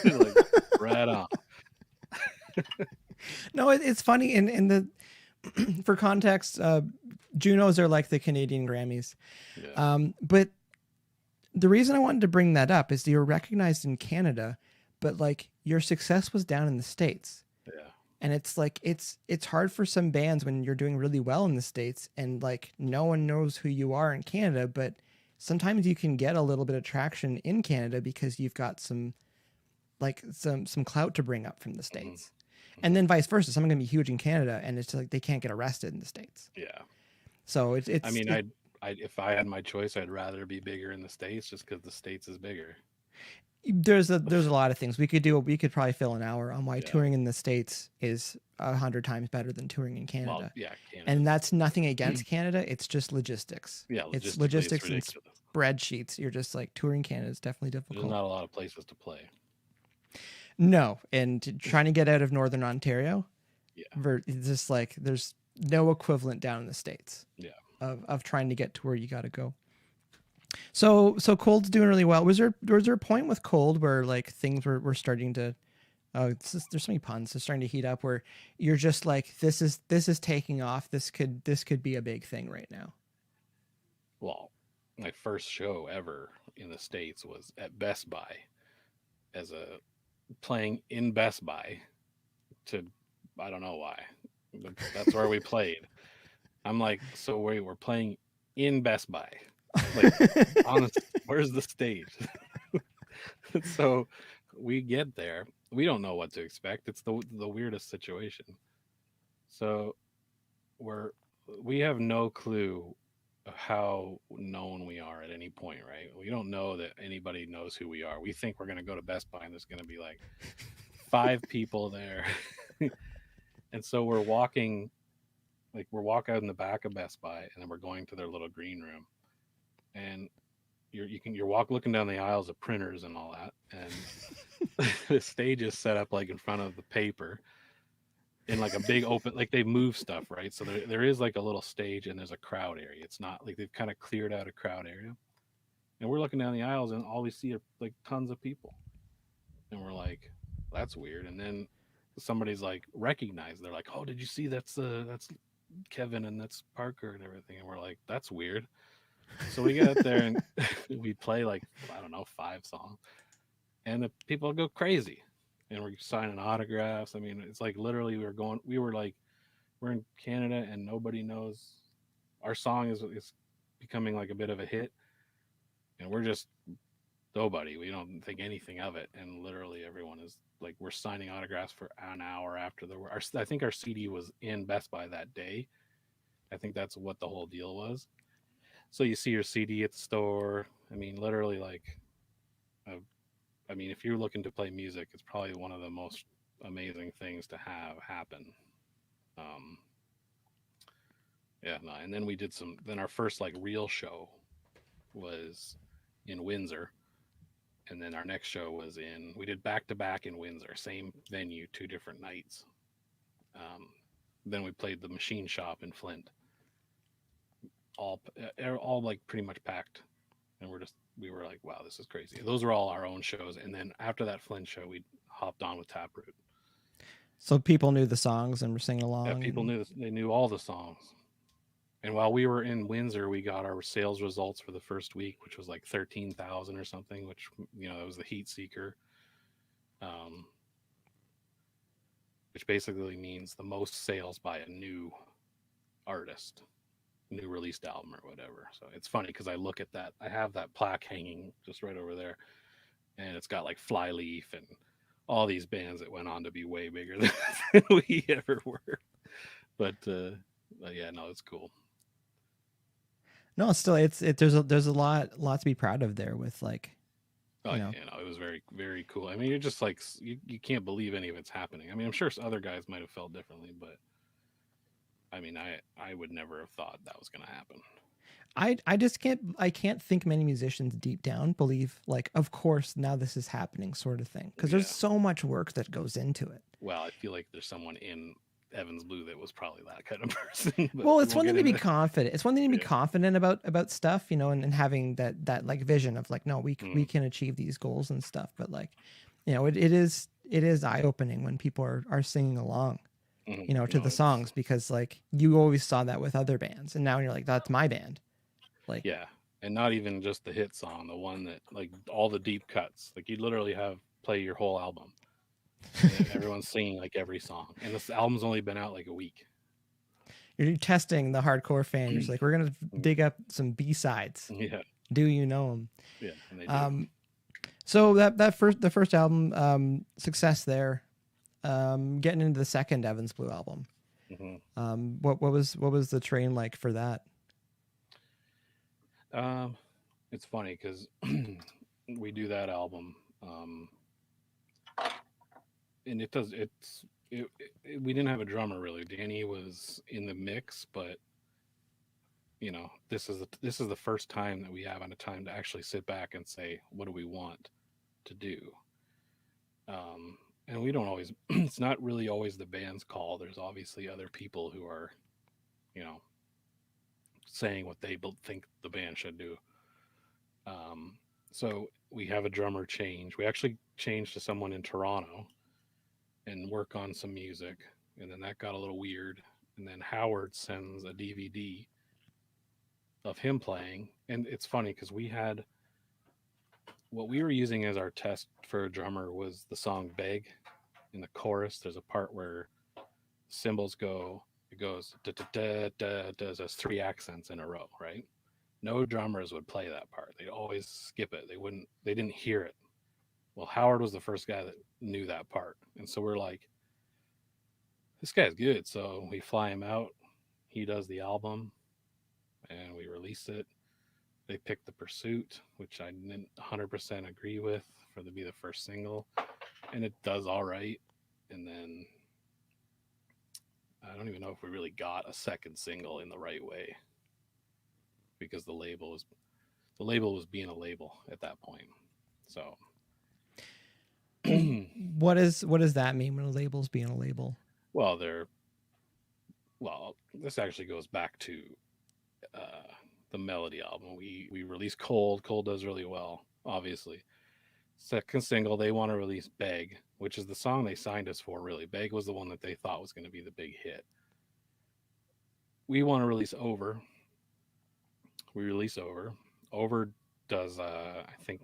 Like, right on. No, it's funny. In the for context, Junos are like the Canadian Grammys. Yeah. But the reason I wanted to bring that up is you're recognized in Canada, but like your success was down in the States. Yeah. And it's like it's hard for some bands when you're doing really well in the States and like no one knows who you are in Canada, but sometimes you can get a little bit of traction in Canada because you've got some clout to bring up from the States. Mm-hmm. And then vice versa. Someone can be huge in Canada and it's like they can't get arrested in the States. Yeah. So it's I mean, if I had my choice, I'd rather be bigger in the States just because the States is bigger. There's a lot of things we could do. We could probably fill an hour on why touring in the States is 100 times better than touring in Canada. Well, yeah, and that's nothing against Canada. It's just logistics. Yeah, it's logistics and spreadsheets. You're just like, touring Canada is definitely difficult. There's not a lot of places to play. No, and trying to get out of Northern Ontario, it's just like there's no equivalent down in the States. Yeah, of trying to get to where you got to go. So Cold's doing really well. Was there a point with Cold where like things were starting to, there's so many puns. It's starting to heat up where you're just like, this is taking off. This could be a big thing right now. Well, my first show ever in the States was at Best Buy, playing in Best Buy. I don't know why, but that's where we played. I'm like, so we're playing in Best Buy. Like, honestly, where's the stage? So we get there, we don't know what to expect. It's the weirdest situation. So we have no clue of how known we are at any point, right? We don't know that anybody knows who we are. We think we're going to go to Best Buy and there's going to be like 5 people there. And so we're walking out in the back of Best Buy, and then we're going to their little green room. And you're looking down the aisles of printers and all that, and the stage is set up like in front of the paper in like a big open, like they move stuff, right? So there is like a little stage and there's a crowd area. It's not like they've kind of cleared out a crowd area, and we're looking down the aisles and all we see are like tons of people, and we're like, that's weird. And then somebody's like recognized, they're like, oh, did you see that's Kevin and that's Parker and everything? And we're like, that's weird. So we get out there and we play like, I don't know, 5 songs, and the people go crazy, and we're signing autographs. I mean, it's like literally we're in Canada and nobody knows our song is becoming like a bit of a hit, and we're just nobody. We don't think anything of it, and literally everyone is like, we're signing autographs for an hour after I think our CD was in Best Buy that day. I think that's what the whole deal was. So you see your CD at the store. I mean, literally, like, if you're looking to play music, it's probably one of the most amazing things to have happen. And then we did then our first like real show was in Windsor. And then our next show was we did back-to-back in Windsor, same venue, 2 different nights. Then we played the Machine Shop in Flint. All like pretty much packed, and we were like, wow, this is crazy. Those were all our own shows, and then after that Flint show, we hopped on with Taproot. So people knew the songs and were singing along. Yeah, people they knew all the songs. And while we were in Windsor, we got our sales results for the first week, which was like 13,000 or something, which, that was the heat seeker, which basically means the most sales by a new artist, new released album or whatever. So it's funny because I look at that, I have that plaque hanging just right over there, and it's got like Flyleaf and all these bands that went on to be way bigger than we ever were. But yeah, no, it's cool. No, still, there's a lot to be proud of there with like. It was very, very cool. I mean, you're just like, you can't believe any of it's happening. I mean, I'm sure other guys might have felt differently, but I mean, I would never have thought that was going to happen. I can't think many musicians deep down believe like, of course, now this is happening sort of thing. Because there's so much work that goes into it. Well, I feel like there's someone in Evans Blue that was probably that kind of person. Well, it's one thing to be confident. It's one thing to be confident about stuff, and having that like vision of like, no, we can achieve these goals and stuff. But like, it is eye opening when people are singing along. To the songs, because like you always saw that with other bands, and now you're like, that's my band. Like, yeah, and not even just the hit song, the one that like all the deep cuts, like you literally play your whole album. Everyone's singing like every song, and this album's only been out like a week. You're testing the hardcore fan. You're just like, we're gonna dig up some B-sides. Yeah. Do you know them? Yeah. And they do. So the first album, success there. Getting into the second Evans Blue album. Mm-hmm. What was the train like for that? It's funny because we do that album, Um, and we didn't have a drummer really. Danny was in the mix, but this is the first time that we have on a time to actually sit back and say, what do we want to do? And we don't always, it's not really always the band's call. There's obviously other people who are, saying what they think the band should do. So we have a drummer change. We actually changed to someone in Toronto and work on some music. And then that got a little weird. And then Howard sends a DVD of him playing. And it's funny because what we were using as our test for a drummer was the song Beg. In the chorus, there's a part where cymbals it goes da da da da da. There's 3 accents in a row, right? No drummers would play that part. They'd always skip it. They didn't hear it. Well, Howard was the first guy that knew that part. And so we're like, this guy's good. So we fly him out. He does the album and we release it. They picked The Pursuit, which I didn't 100% agree with to be the first single. And it does all right. And then I don't even know if we really got a second single in the right way, because the label was being a label at that point. So what does that mean when a label's being a label? Well, this actually goes back to the Melody album. We released Cold. Cold does really well, obviously. Second single, they want to release Beg, which is the song they signed us for, really. Beg was the one that they thought was going to be the big hit. We want to release Over. We release Over. Over does, I think,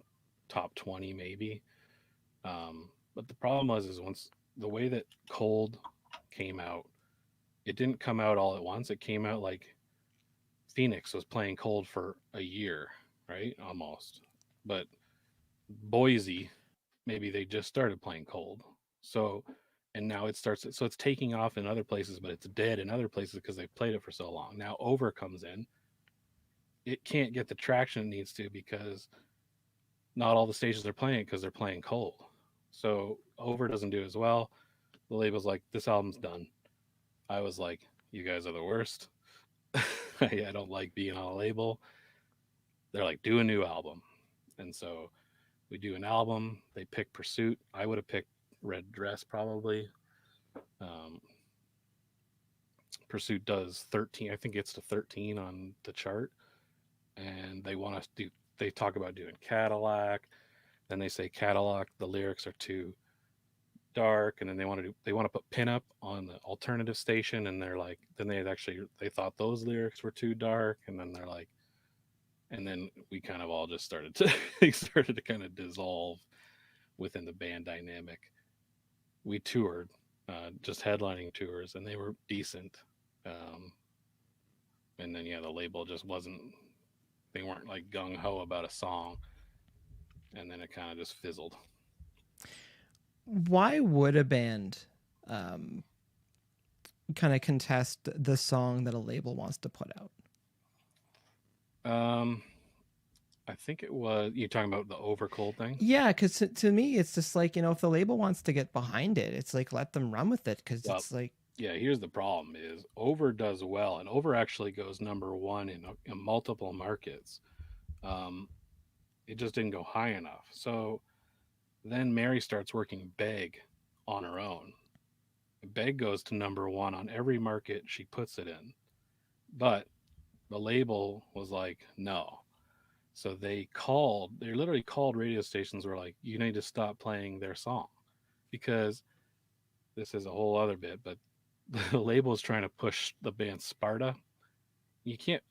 top 20 maybe. But the problem was once the way that Cold came out, it didn't come out all at once. It came out like Phoenix was playing Cold for a year, right? Almost. But Boise, maybe they just started playing Cold. So, and now it's taking off in other places, but it's dead in other places because they've played it for so long. Now Over comes in. It can't get the traction it needs to because not all the stations are playing it because they're playing Cold. So Over doesn't do as well. The label's like, this album's done. I was like, you guys are the worst. I don't like being on a label. They're like, do a new album. And so we do an album. They pick Pursuit. I would have picked Red Dress probably. Pursuit does 13. I think it's to 13 on the chart. And they talk about doing Cadillac. Then they say Cadillac, the lyrics are too dark. And then they want to put Pinup on the alternative station. And they're like, then they thought those lyrics were too dark. And then they're like, and then we kind of all just started to kind of dissolve within the band dynamic. We toured, just headlining tours, and they were decent. And then, the label just they weren't like gung-ho about a song. And then it kind of just fizzled. Why would a band kind of contest the song that a label wants to put out? I think it was, you talking about the Over Cold thing? Yeah, because to me, it's just like, if the label wants to get behind it, it's like, let them run with it. Because it's like, yeah, here's the problem is Over does well, and Over actually goes number 1 in multiple markets. It just didn't go high enough. So then Mary starts working Beg on her own. Beg goes to number 1 on every market she puts it in. But the label was like, no. So they literally called radio stations, were like, you need to stop playing their song, because this is a whole other bit, but the label is trying to push the band Sparta.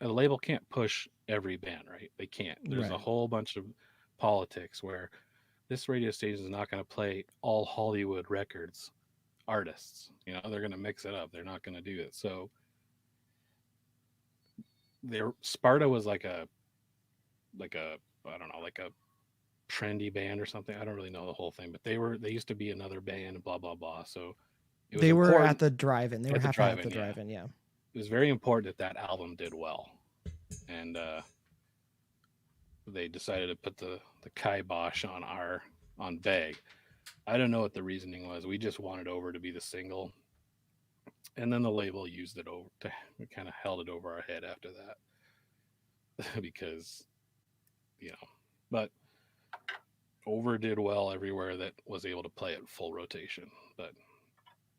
A label can't push every band, right? They can't. There's a whole bunch of politics where this radio station is not going to play all Hollywood records artists. They're going to mix it up. They're not going to do it. So Sparta was like a I don't know, like a trendy band or something. I don't really know the whole thing, but they used to be another band, blah blah blah. So they were at the drive-in. They were half at the drive-in. Yeah. It was very important that album did well, and they decided to put the kibosh on our on Bag. I don't know what the reasoning was. We just wanted Over to be the single, and then the label used it over to kind of held it over our head after that because but Over did well everywhere that was able to play it full rotation, but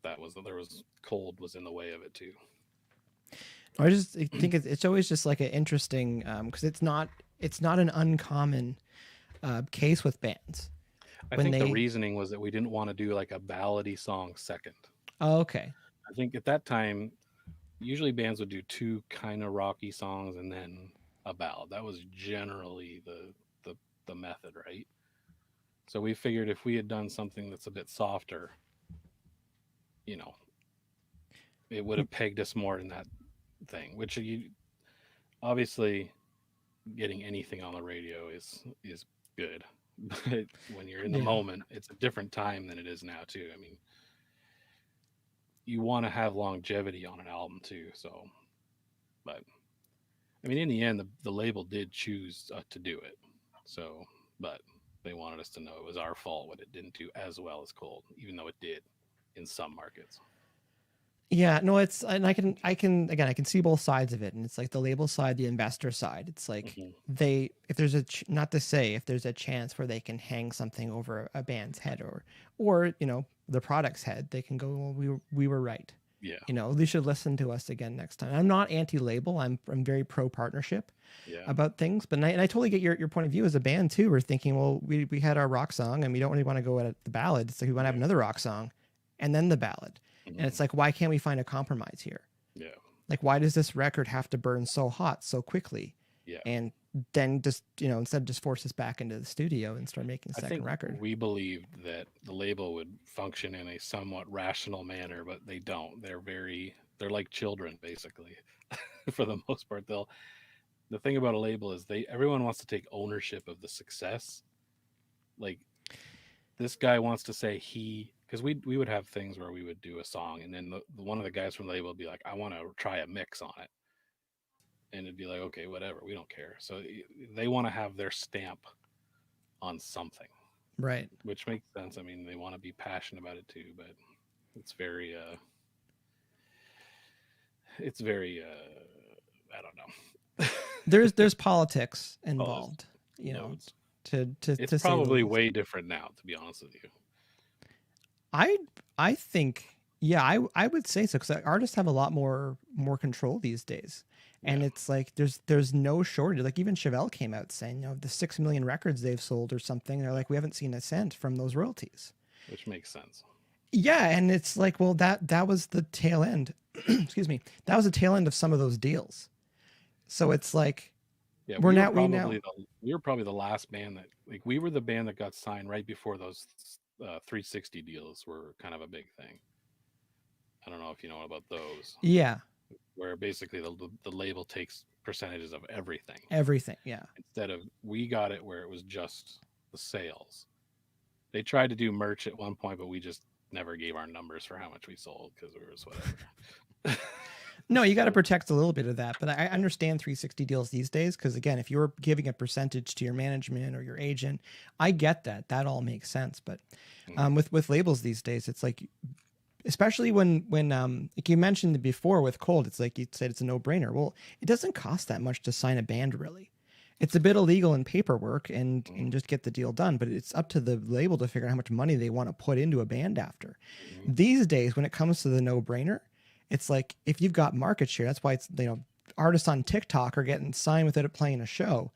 there was Cold was in the way of it too. I think it's always just like an interesting because it's not an uncommon case with bands. I think the reasoning was that we didn't want to do like a ballady song second. Oh, okay. I think at that time, usually bands would do 2 kind of rocky songs and then a ballad. That was generally the method, right? So we figured if we had done something that's a bit softer, it would have pegged us more in that thing. Which obviously, getting anything on the radio is good, but when you're in the moment, it's a different time than it is now too. I mean, you want to have longevity on an album too. So, but I mean, in the end, the label did choose to do it. So, but they wanted us to know it was our fault when it didn't do as well as Cold, even though it did in some markets. Yeah, no, and I can see both sides of it, and it's like the label side, the investor side. It's like if there's a chance where they can hang something over a band's head or the product's head, they can go, well, we were right. Yeah. They should listen to us again next time. I'm not anti-label. I'm very pro partnership about things, but I totally get your point of view as a band too. We're thinking, well, we had our rock song and we don't really want to go at the ballad. So we want to have another rock song and then the ballad. And it's like, why can't we find a compromise here? Yeah. Like, why does this record have to burn so hot so quickly? Yeah. And then just, instead just force us back into the studio and start making a second record. We believed that the label would function in a somewhat rational manner, but they don't. They're like children, basically. For the most part, the thing about a label is everyone wants to take ownership of the success. Like, this guy wants to say because we would have things where we would do a song and then one of the guys from the label would be like, I want to try a mix on it. And it'd be like, okay, whatever, we don't care. So they want to have their stamp on something. Right. Which makes sense. I mean, they want to be passionate about it too, but it's very, I don't know. There's politics involved, it's probably way different now, to be honest with you. I think, I would say so, because artists have a lot more control these days. And it's like there's no shortage. Like even Chevelle came out saying, the 6 million records they've sold or something, they're like, we haven't seen a cent from those royalties. Which makes sense. Yeah, and it's like, well, that was the tail end. Excuse me. That was the tail end of some of those deals. So it's like, we were probably the last band that, like, we were the band that got signed right before those 360 deals were kind of a big thing. I don't know if you know about those. Yeah. Where basically the label takes percentages of everything. Everything, yeah. Instead of, we got it where it was just the sales. They tried to do merch at one point, but we just never gave our numbers for how much we sold because we were just whatever. No, you got to protect a little bit of that. But I understand 360 deals these days because, again, if you're giving a percentage to your management or your agent, I get that. That all makes sense. But with labels these days, it's like, especially when like you mentioned before with Cold, it's like you said it's a no-brainer. Well, it doesn't cost that much to sign a band, really. It's a bit illegal in paperwork and just get the deal done, but it's up to the label to figure out how much money they want to put into a band after. These days, when it comes to the no-brainer, it's like if you've got market share, that's why it's, artists on TikTok are getting signed without it playing a show.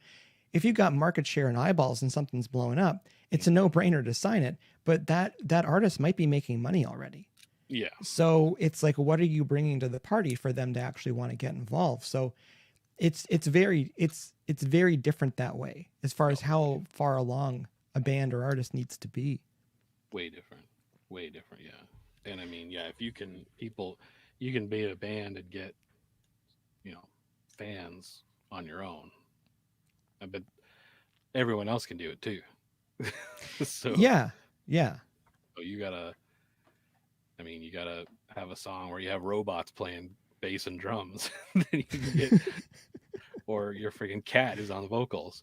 If you've got market share and eyeballs and something's blowing up, it's a no-brainer to sign it, but that artist might be making money already. Yeah. So it's like, what are you bringing to the party for them to actually want to get involved? So it's very different that way as far as how far along a band or artist needs to be. Way different. Yeah. And I mean, if you can be a band and get, fans on your own, but everyone else can do it too. So yeah. So you gotta have a song where you have robots playing bass and drums. Then you can get, or your freaking cat is on the vocals.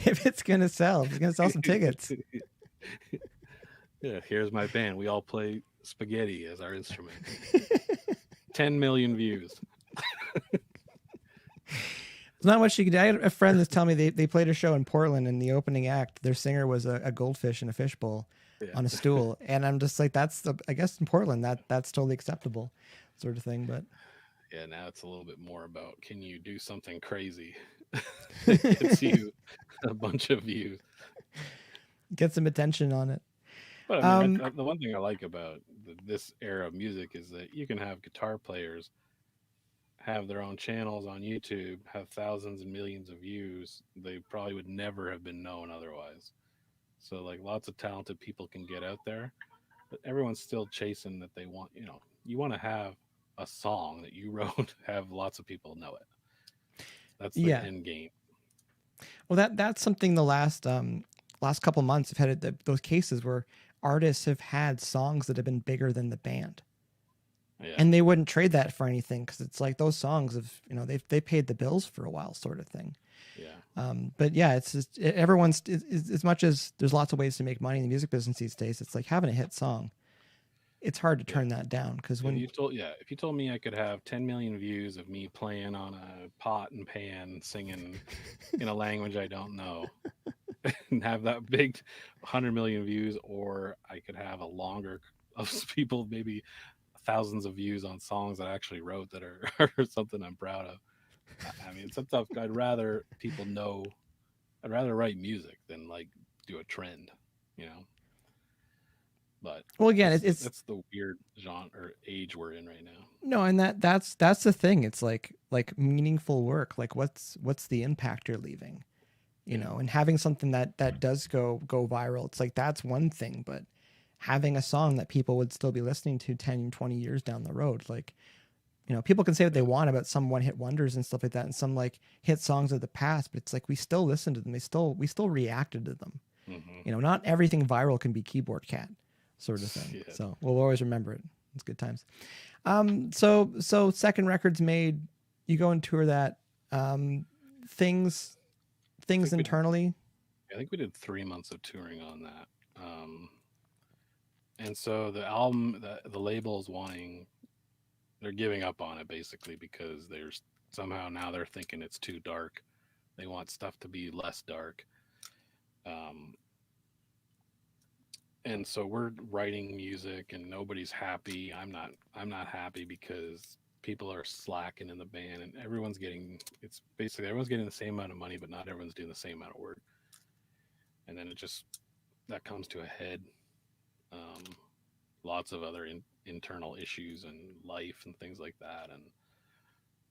If it's gonna sell, if it's gonna sell some tickets. Yeah, here's my band. We all play spaghetti as our instrument. 10 million views. There's not much you could do. I had a friend that's telling me they played a show in Portland, and the opening act, their singer was a goldfish in a fishbowl on a stool, and I'm just like, I guess in Portland that's totally acceptable, sort of thing. But yeah, now it's a little bit more about, can you do something crazy that gets you a bunch of views, get some attention on it. But I mean, the one thing I like about this era of music is that you can have guitar players have their own channels on YouTube, have thousands and millions of views. They probably would never have been known otherwise. So like lots of talented people can get out there, but everyone's still chasing that they want, you want to have a song that you wrote, have lots of people know it. That's the end game. Well, that's something the last couple months have had those cases where artists have had songs that have been bigger than the band. Yeah. And they wouldn't trade that for anything, because it's like those songs have, they paid the bills for a while, sort of thing. Yeah. But yeah, it's just everyone's as much as there's lots of ways to make money in the music business these days. It's like having a hit song. It's hard to turn that down, because when if you told me I could have 10 million views of me playing on a pot and pan, singing in a language I don't know, and have that big 100 million views, or I could have a longer of people, maybe thousands of views on songs that I actually wrote that are something I'm proud of. I mean, sometimes I'd rather people know. I'd rather write music than like do a trend, But well, again, that's the weird genre or age we're in right now. No, and that's the thing. It's like meaningful work. Like what's the impact you're leaving, and having something that does go viral. It's like that's one thing, but having a song that people would still be listening to 10, 20 years down the road, like, people can say what they want about some one-hit wonders and stuff like that, and some like hit songs of the past, but it's like we still listen to them. We still reacted to them. Mm-hmm. Not everything viral can be Keyboard Cat, sort of thing. Yeah. So we'll always remember it. It's good times. So second record's made. You go and tour that. Things internally. I think we did 3 months of touring on that. And so the album, the label's they're giving up on it basically, because there's somehow now they're thinking it's too dark. They want stuff to be less dark. And so we're writing music and nobody's happy. I'm not happy, because people are slacking in the band, and everyone's getting the same amount of money, but not everyone's doing the same amount of work. And then that comes to a head. Lots of other internal issues and life and things like that, and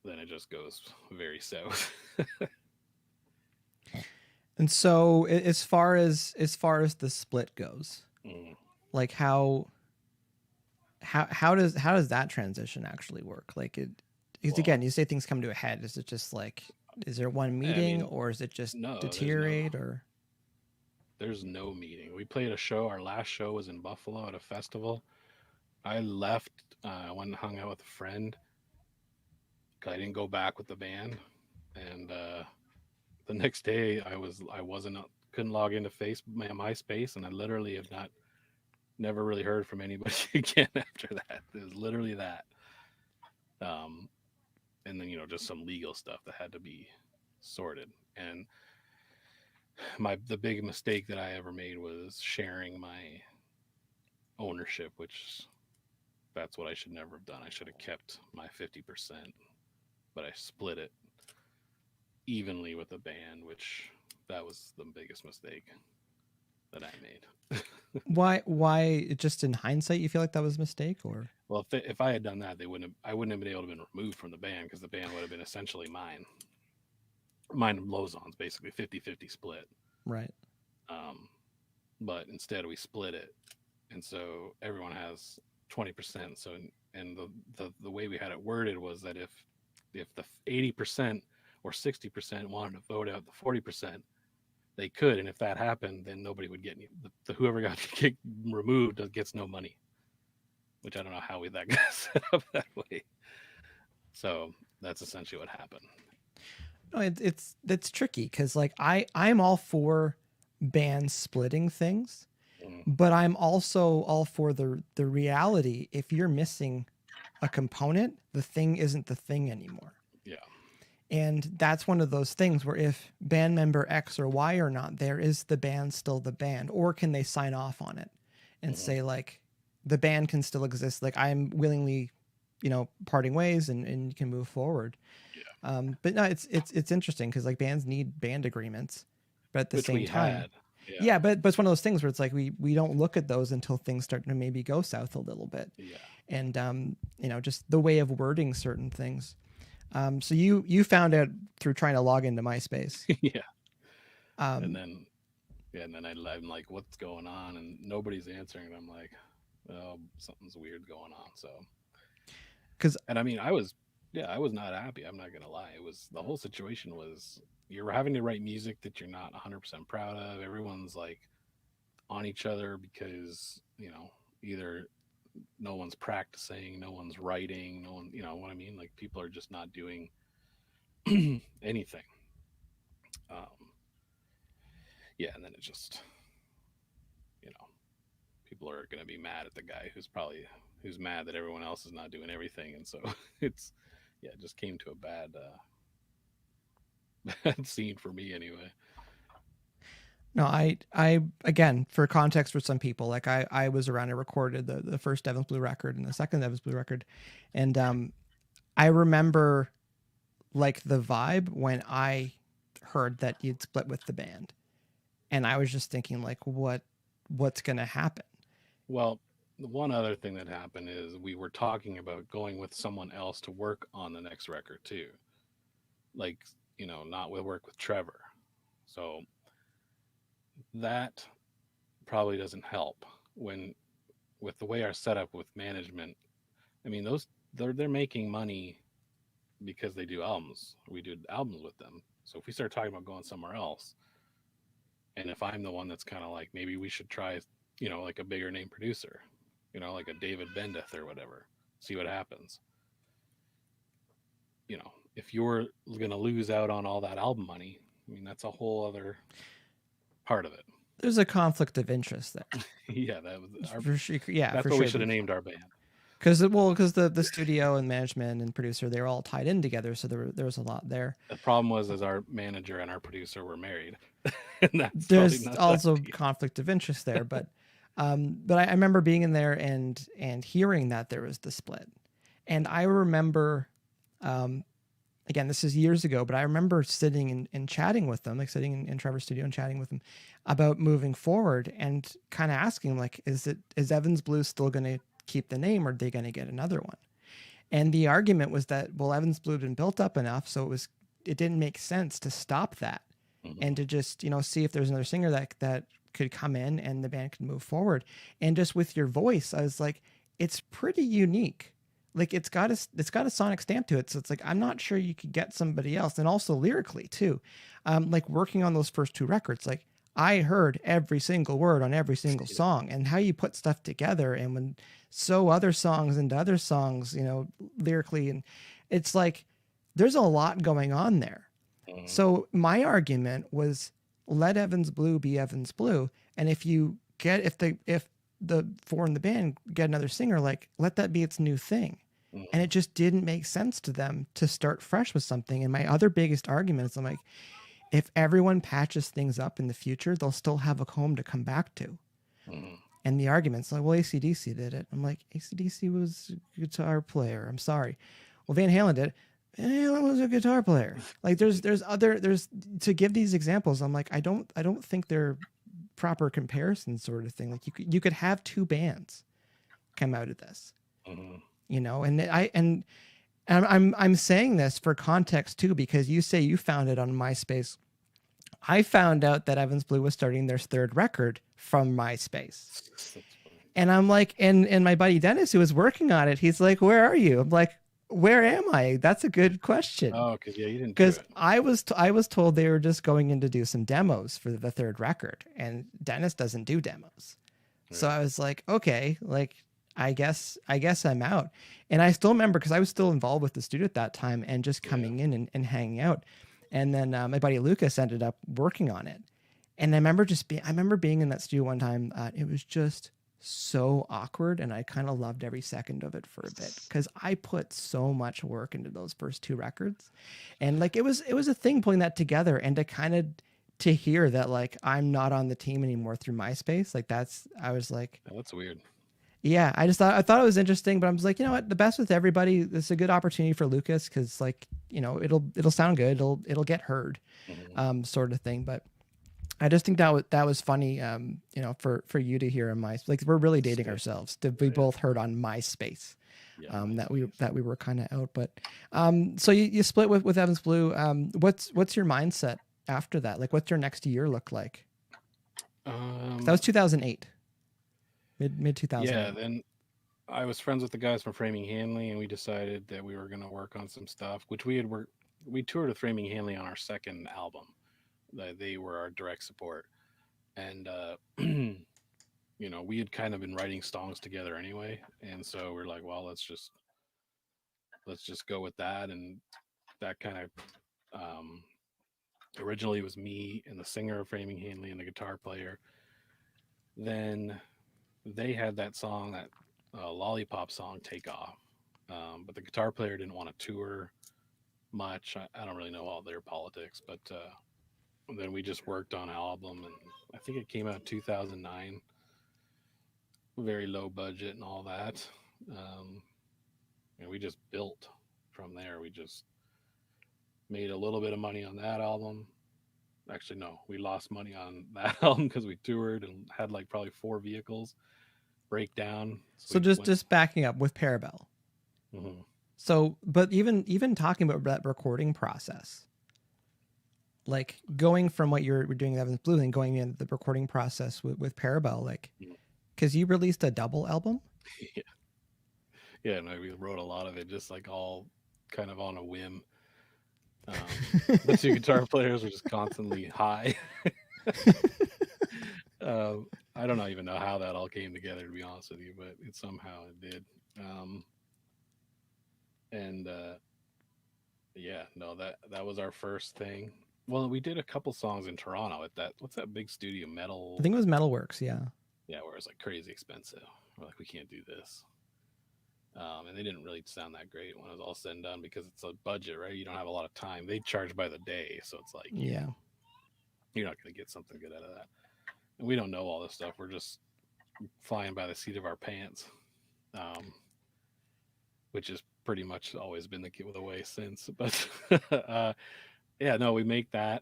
then it just goes very south. And so as far as the split goes, like how does that transition actually work? Like because again, you say things come to a head. Is it just like, is there one meeting, or is it just deteriorate, or? There's no meeting. We played a show. Our last show was in Buffalo at a festival. I left. I went and hung out with a friend. I didn't go back with the band. And the next day, couldn't log into MySpace, and I literally have never really heard from anybody again after that. It was literally that. And then just some legal stuff that had to be sorted. And the big mistake that I ever made was sharing my ownership, which that's what I should never have done. I should have kept my 50%, but I split it evenly with the band, which that was the biggest mistake that I made. Why just in hindsight you feel like that was a mistake? Or well, if I had done that, I wouldn't have been able to been removed from the band, because the band would have been essentially mine and Lozon's, basically 50-50 split. Right. But instead we split it, and so everyone has 20%. So and the way we had it worded was that if the 80% or 60% wanted to vote out the 40%, they could, and if that happened, then nobody would get any. Whoever got removed gets no money, which I don't know how that got set up that way. So that's essentially what happened. No, it's tricky because like I'm all for bands splitting things, but I'm also all for the reality. If you're missing a component, the thing isn't the thing anymore. Yeah. And that's one of those things where if band member X or Y are not there, is the band still the band, or can they sign off on it and say like the band can still exist? Like I'm willingly, parting ways and you can move forward. Yeah. But no, it's interesting because like bands need band agreements, but at the same time, yeah, but it's one of those things where it's like we don't look at those until things start to maybe go south a little bit. Yeah. And just the way of wording certain things. So you found out through trying to log into MySpace. Yeah. And then I'm like, what's going on? And nobody's answering. And I'm like, oh, something's weird going on. So, I mean, I was not happy. I'm not going to lie. The whole situation was you're having to write music that you're not 100% proud of. Everyone's like on each other because, either no one's practicing, no one's writing, no one, what I mean? Like people are just not doing anything. Yeah. And then it just, people are going to be mad at the guy who's mad that everyone else is not doing everything. And so it just came to a bad scene for me anyway. No, I again, for context for some people, like I was around and recorded the first Evans Blue record and the second Evans Blue record. And I remember like the vibe when I heard that you'd split with the band. And I was just thinking like, what's going to happen? Well, the one other thing that happened is we were talking about going with someone else to work on the next record too. Like, not work with Trevor. So that probably doesn't help with the way our setup with management. I mean, they're making money because they do albums. We do albums with them. So if we start talking about going somewhere else, and if I'm the one that's kind of like, maybe we should try, like a bigger name producer, like a David Bendeth or whatever, see what happens. If you're going to lose out on all that album money, I mean, that's a whole other part of it. There's a conflict of interest there. Yeah, that was for sure. Yeah, that's for what sure. We should have named our band. Because the studio and management and producer, they were all tied in together, so there was a lot there. The problem was our manager and our producer were married. And there's also conflict of interest there, but I remember being in there and hearing that there was the split, and I remember, again, this is years ago, but I remember sitting and chatting with them, like sitting in Trevor's studio and chatting with them about moving forward and kind of asking like, is Evans Blue still going to keep the name, or are they going to get another one? And the argument was that, well, Evans Blue had been built up enough, so it didn't make sense to stop that and to just, see if there's another singer that could come in and the band could move forward. And just with your voice, I was like, it's pretty unique. Like it's got a sonic stamp to it. So it's like, I'm not sure you could get somebody else. And also lyrically too, like working on those first two records, like I heard every single word on every single song, and how you put stuff together and when sew other songs into other songs, lyrically. And it's like, there's a lot going on there. So my argument was, let Evans Blue be Evans Blue. And if the four in the band get another singer, like let that be its new thing. And it just didn't make sense to them to start fresh with something. And my other biggest argument is, I'm like, if everyone patches things up in the future, they'll still have a home to come back to. And the argument's like, well, AC/DC did it. I'm like, AC/DC was a guitar player. I'm sorry. Well, Van Halen did it. Van Halen was a guitar player. Like there's to give these examples. I'm like, I don't think they're proper comparison sort of thing. Like you could have two bands come out of this, and I'm saying this for context too, because you say you found it on MySpace. I found out that Evans Blue was starting their third record from MySpace. And I'm like, and my buddy Dennis, who was working on it, he's like, where are you? I'm like, where am I? That's a good question. Oh, because you didn't. Because I was told they were just going in to do some demos for the third record, and Dennis doesn't do demos. Right. So I was like, okay, like I guess I'm out. And I still remember, because I was still involved with the studio at that time and just coming in and hanging out. And then my buddy Lucas ended up working on it. And I remember being in that studio one time. It was just so awkward, and I kind of loved every second of it for a bit because I put so much work into those first 2 records, and like it was a thing pulling that together, and to hear that like I'm not on the team anymore through MySpace, like I was like, Oh, that's weird. yeah, I thought it was interesting, but I was like, you know what, the best with everybody. This is a good opportunity for Lucas because like, you know, it'll sound good, it'll get heard, sort of thing, but. I just think that was funny, you know, for you to hear on MySpace. Like we're really dating ourselves. To be both heard on MySpace, that we were kind of out. But so you split with Evans Blue. What's your mindset after that? Like, what's your next year look like? That was 2008, mid 2000. Yeah, then I was friends with the guys from Framing Hanley, and we decided that we were going to work on some stuff, which we toured with Framing Hanley on our second album. They were our direct support, and you know, we had kind of been writing songs together anyway, and so we're like, well, let's just go with that. And that kind of originally was me and the singer of Framing Hanley and the guitar player. Then they had that song, that Lollipop song, take off, but the guitar player didn't want to tour much. I don't really know all their politics, but then we just worked on an album, and I think it came out in 2009. Very low budget and all that. And we just built from there. We just made a little bit of money on that album. Actually, no, we lost money on that album because we toured and had like probably 4 vehicles break down. So just backing up with Parabelle. Mm-hmm. So, but even talking about that recording process, like going from what we're doing with Evans Blue and going into the recording process with Parabelle, like, because you released a double album. Yeah, no, we wrote a lot of it just like all kind of on a whim. The 2 guitar players were just constantly high. I don't even know how that all came together, to be honest with you, but it somehow did. Yeah, no, that was our first thing. Well, we did a couple songs in Toronto at that. What's that big studio? Metal. I think it was Metalworks. Yeah. Yeah, where it was like crazy expensive. We're like, we can't do this. And they didn't really sound that great when it was all said and done because it's a budget, right? You don't have a lot of time. They charge by the day, so it's like, yeah, you're not going to get something good out of that. And we don't know all this stuff. We're just flying by the seat of our pants, which has pretty much always been the way since. But yeah, no, we make that.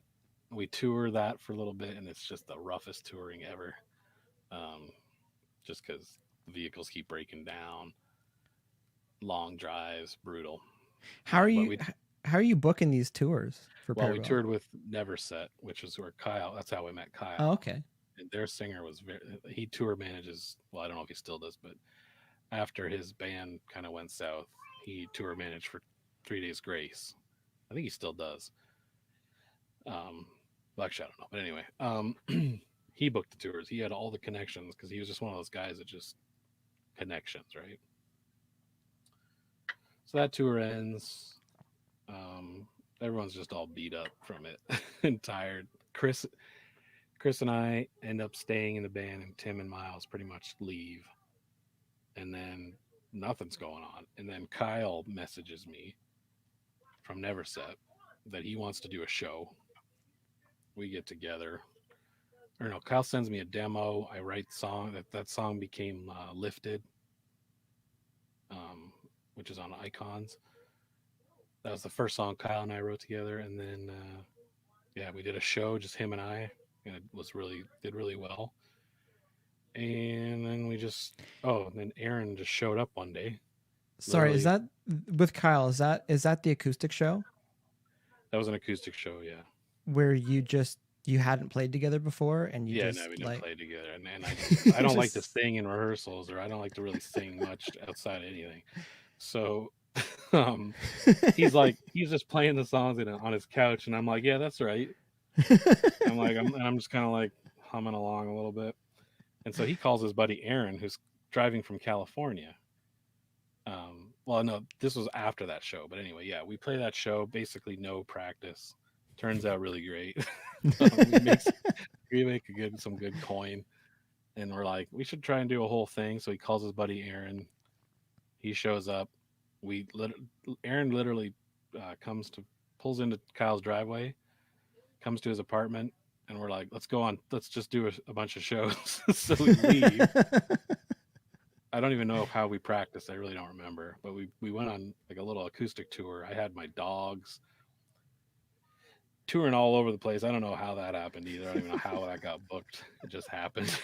We tour that for a little bit, and it's just the roughest touring ever. Just because the vehicles keep breaking down, long drives, brutal. How are you booking these tours for Well, Parabelle? we toured with Never Set, which is where Kyle. That's how we met Kyle. Oh, okay. And their singer was he tour manages. Well, I don't know if he still does, but after his band kind of went south, he tour managed for 3 Days Grace. I think he still does. Actually, I don't know, but anyway, he booked the tours. He had all the connections because he was just one of those guys that just connections, right? So that tour ends. Everyone's just all beat up from it and tired. Chris and I end up staying in the band, and Tim and Miles pretty much leave. And then nothing's going on. And then Kyle messages me from Never Set that he wants to do a show. We get together. Or no, Kyle sends me a demo. I write the song. That song became Lifted, which is on Icons. That was the first song Kyle and I wrote together. And then, yeah, we did a show, just him and I, and it did really well. And then then Aaron just showed up one day. Sorry, is that with Kyle? Is that the acoustic show? That was an acoustic show, yeah. Where you hadn't played together before, and we didn't play together. And I don't like to sing in rehearsals, or I don't like to really sing much outside of anything. So he's just playing the songs on his couch, and I'm like, yeah, that's right. I'm just kind of like humming along a little bit. And so he calls his buddy Aaron, who's driving from California. Well, no, this was after that show. But anyway, yeah, we play that show, basically no practice. Turns out really great. We make some good coin, and we're like, we should try and do a whole thing. So he calls his buddy Aaron. He shows up. Aaron literally pulls into Kyle's driveway, comes to his apartment, and we're like, let's just do a bunch of shows. So we leave. I don't even know how we practiced. I really don't remember. But we went on like a little acoustic tour. I had my dogs touring all over the place. I don't know how that happened either. I don't even know how that got booked. It just happened.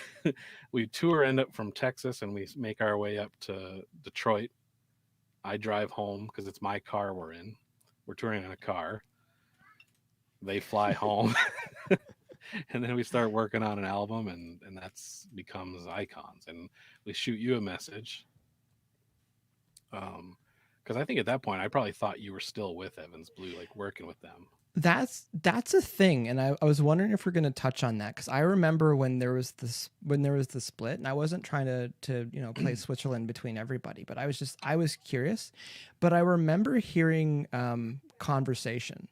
We end up from Texas and we make our way up to Detroit. I drive home because it's my car we're in. We're touring in a car. They fly home. And then we start working on an album, and that's becomes Icons. And we shoot you a message. Because I think at that point I probably thought you were still with Evans Blue, like working with them. That's a thing, and I was wondering if we're going to touch on that, because I remember when there was the split, and I wasn't trying to play Switzerland between everybody, but I was curious. But I remember hearing Conversation,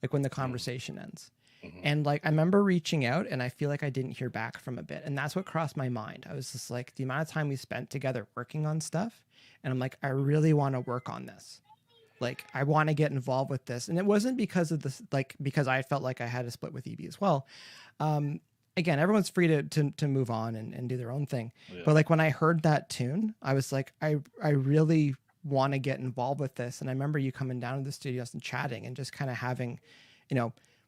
like when the conversation ends. Mm-hmm. And like, I remember reaching out, and I feel like I didn't hear back from a bit. And that's what crossed my mind. I was just like, the amount of time we spent together working on stuff. And I'm like, I really want to work on this. Like, I want to get involved with this. And it wasn't because of this, like, because I felt like I had a split with EB as well. Again, everyone's free to move on and do their own thing. Yeah. But like, when I heard that tune, I was like, I really want to get involved with this. And I remember you coming down to the studios and chatting and just kind of having,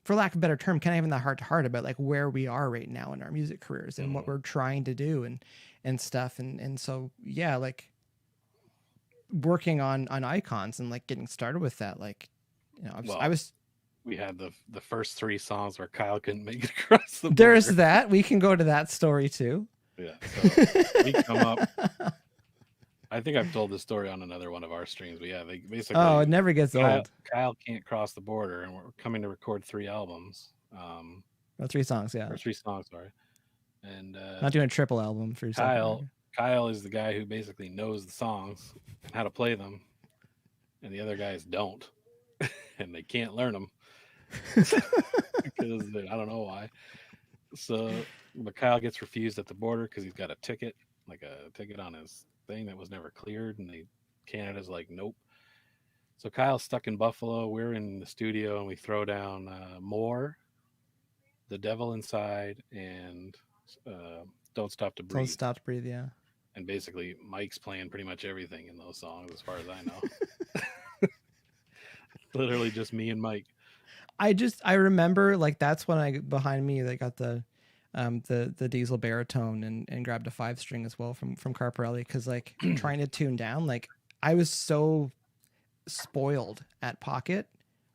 for lack of a better term, kind of having that heart to heart about like where we are right now in our music careers and what we're trying to do and stuff. And so, yeah, like working on Icons and like getting started with that, like, we had the first 3 songs where Kyle couldn't make it across the border. There's that. We can go to that story too. Yeah. So we come up. I think I've told this story on another one of our streams. But yeah, they basically. Oh, it never gets old. Kyle can't cross the border, and we're coming to record 3 albums. 3 songs, yeah. Or 3 songs, sorry. And not doing a triple album for yourself. Kyle is the guy who basically knows the songs, how to play them, and the other guys don't, and they can't learn them because I don't know why. So, but Kyle gets refused at the border because he's got a ticket on his thing that was never cleared, and Canada's like, nope. So Kyle's stuck in Buffalo. We're in the studio, and we throw down More, The Devil Inside, and Don't Stop to Breathe. Don't Stop to Breathe, yeah. And basically, Mike's playing pretty much everything in those songs, as far as I know. Literally just me and Mike. I remember, like, that's when behind me, they got the diesel baritone and grabbed a 5-string as well from Carparelli, because like trying to tune down, like I was so spoiled at Pocket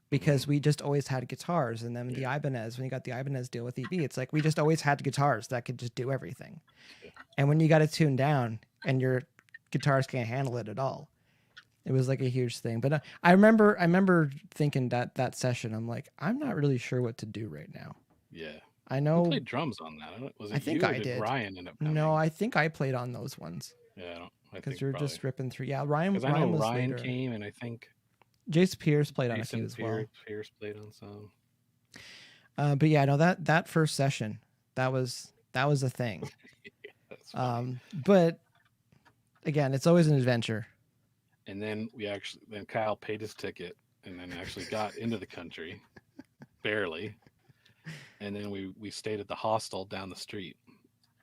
because we just always had guitars, and then the Ibanez, when you got the Ibanez deal with EB, it's like we just always had guitars that could just do everything. And when you got to tune down and your guitars can't handle it at all, it was like a huge thing. But I remember thinking that session, I'm like, I'm not really sure what to do right now. Yeah. I know. Who played drums on that? I think I did. Ryan end up coming? No, I think I played on those ones. Yeah, because you're just ripping through. Yeah, Ryan. Because I know Ryan came, and I think Jason Pierce played on a few as well. Pierce played on some. But yeah, no, that first session, that was a thing. But again, it's always an adventure. And then then Kyle paid his ticket, and then actually got into the country, barely. And then we stayed at the hostel down the street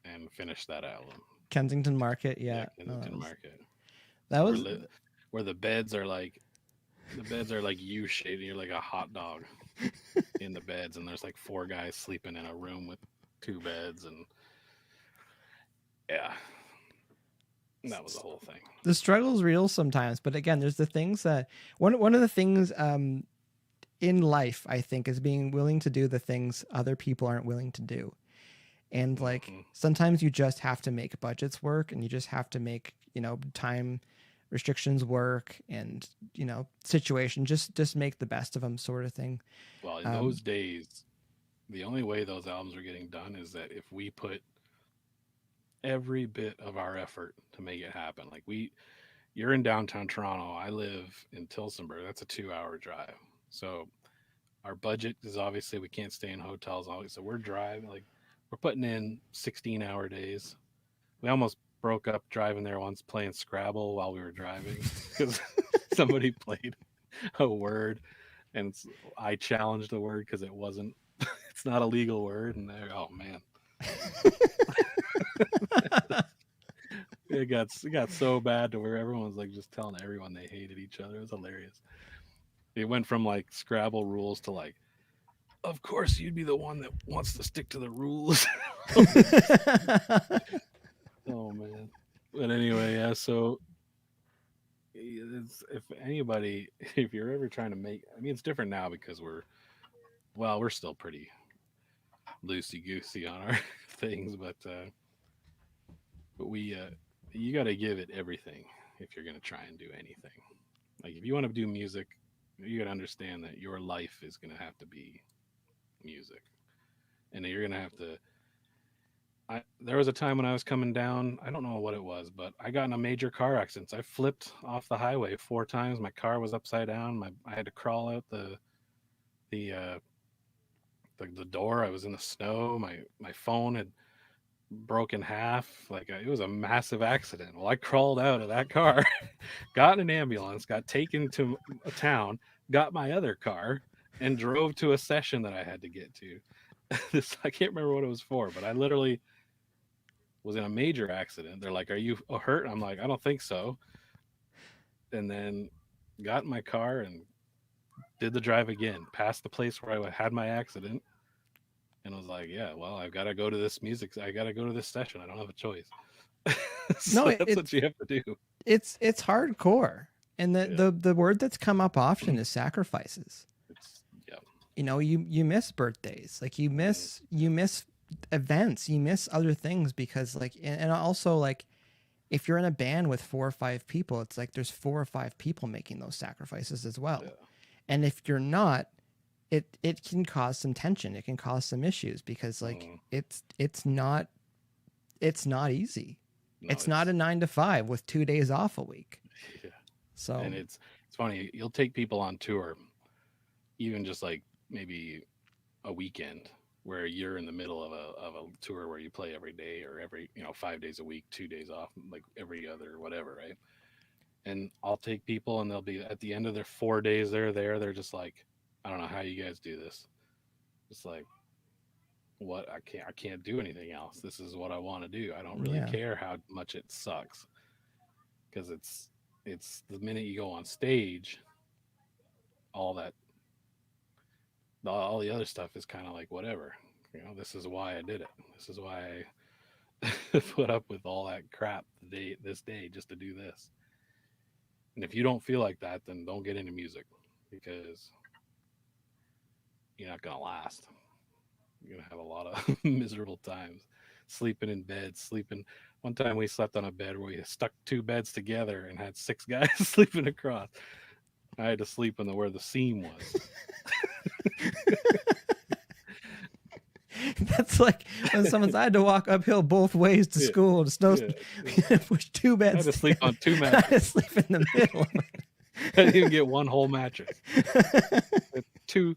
and finished that album. Kensington Market, yeah. Kensington Market. That was where the beds are like U-shaped. You're like a hot dog in the beds, and there's like 4 guys sleeping in a room with 2 beds, and yeah, that was the whole thing. The struggle's real sometimes, but again, there's the things that one of the things in life, I think, is being willing to do the things other people aren't willing to do. And like, sometimes you just have to make budgets work, and you just have to make, time restrictions work, and, situation, just make the best of them, sort of thing. Well, in those days, the only way those albums were getting done is that if we put every bit of our effort to make it happen. Like you're in downtown Toronto. I live in Tillsonburg. That's a 2-hour drive. So our budget is obviously we can't stay in hotels always, so we're driving like we're putting in 16-hour days. We almost broke up driving there once playing Scrabble while we were driving because somebody played a word and I challenged the word because it wasn't it's not a legal word and oh man. It got so bad to where everyone was like just telling everyone they hated each other. It was hilarious. It went from like Scrabble rules to like, of course you'd be the one that wants to stick to the rules. Oh man. But anyway, yeah. So if anybody, if you're ever trying to make, I mean, it's different now because we're still pretty loosey goosey on our things, but we you got to give it everything if you're going to try and do anything. Like if you want to do music, you got to understand that your life is going to have to be music, and you're going to have to. There was a time when I was coming down. I don't know what it was, but I got in a major car accident. I flipped off the highway 4 times. My car was upside down. I had to crawl out the door. I was in the snow. My phone had broken half. Like it was a massive accident. Well, I crawled out of that car, got in an ambulance, got taken to a town, got my other car, and drove to a session that I had to get to. I can't remember what it was for, but I literally was in a major accident. They're like, "Are you hurt?" I'm like, "I don't think so." And then got in my car and did the drive again, past the place where I had my accident, and was like, "Yeah, well, I've got to go to this music. I got to go to this session. I don't have a choice." So no, that's what you have to do. It's hardcore, and the word that's come up often is sacrifices. You miss birthdays, like you miss events, you miss other things because like, and also like if you're in a band with 4 or 5 people, it's like there's 4 or 5 people making those sacrifices as well. Yeah. And if you're not, it can cause some tension. It can cause some issues because like it's not easy. No, it's not a 9 to 5 with 2 days off a week. Yeah. So, and it's funny. You'll take people on tour, even just like maybe a weekend where you're in the middle of a tour where you play every day or every 5 days a week, 2 days off, like every other whatever, right? And I'll take people and they'll be at the end of their 4 days they're just like, I don't know how you guys do this. It's like, what? I can't do anything else. This is what I want to do. I don't really care how much it sucks, because it's the minute you go on stage, all the other stuff is kind of like whatever. This is why I did it. This is why I put up with all that crap this day just to do this. And if you don't feel like that, then don't get into music, because you're not gonna last. You're gonna have a lot of miserable times sleeping in bed. One time we slept on a bed where we stuck 2 beds together and had 6 guys sleeping across. I had to sleep where the seam was. That's like when someone's I had to walk uphill both ways to school to snow. Push 2 beds. I had to sleep on 2 mattresses. I had to sleep in the middle. I didn't even get one whole mattress. Two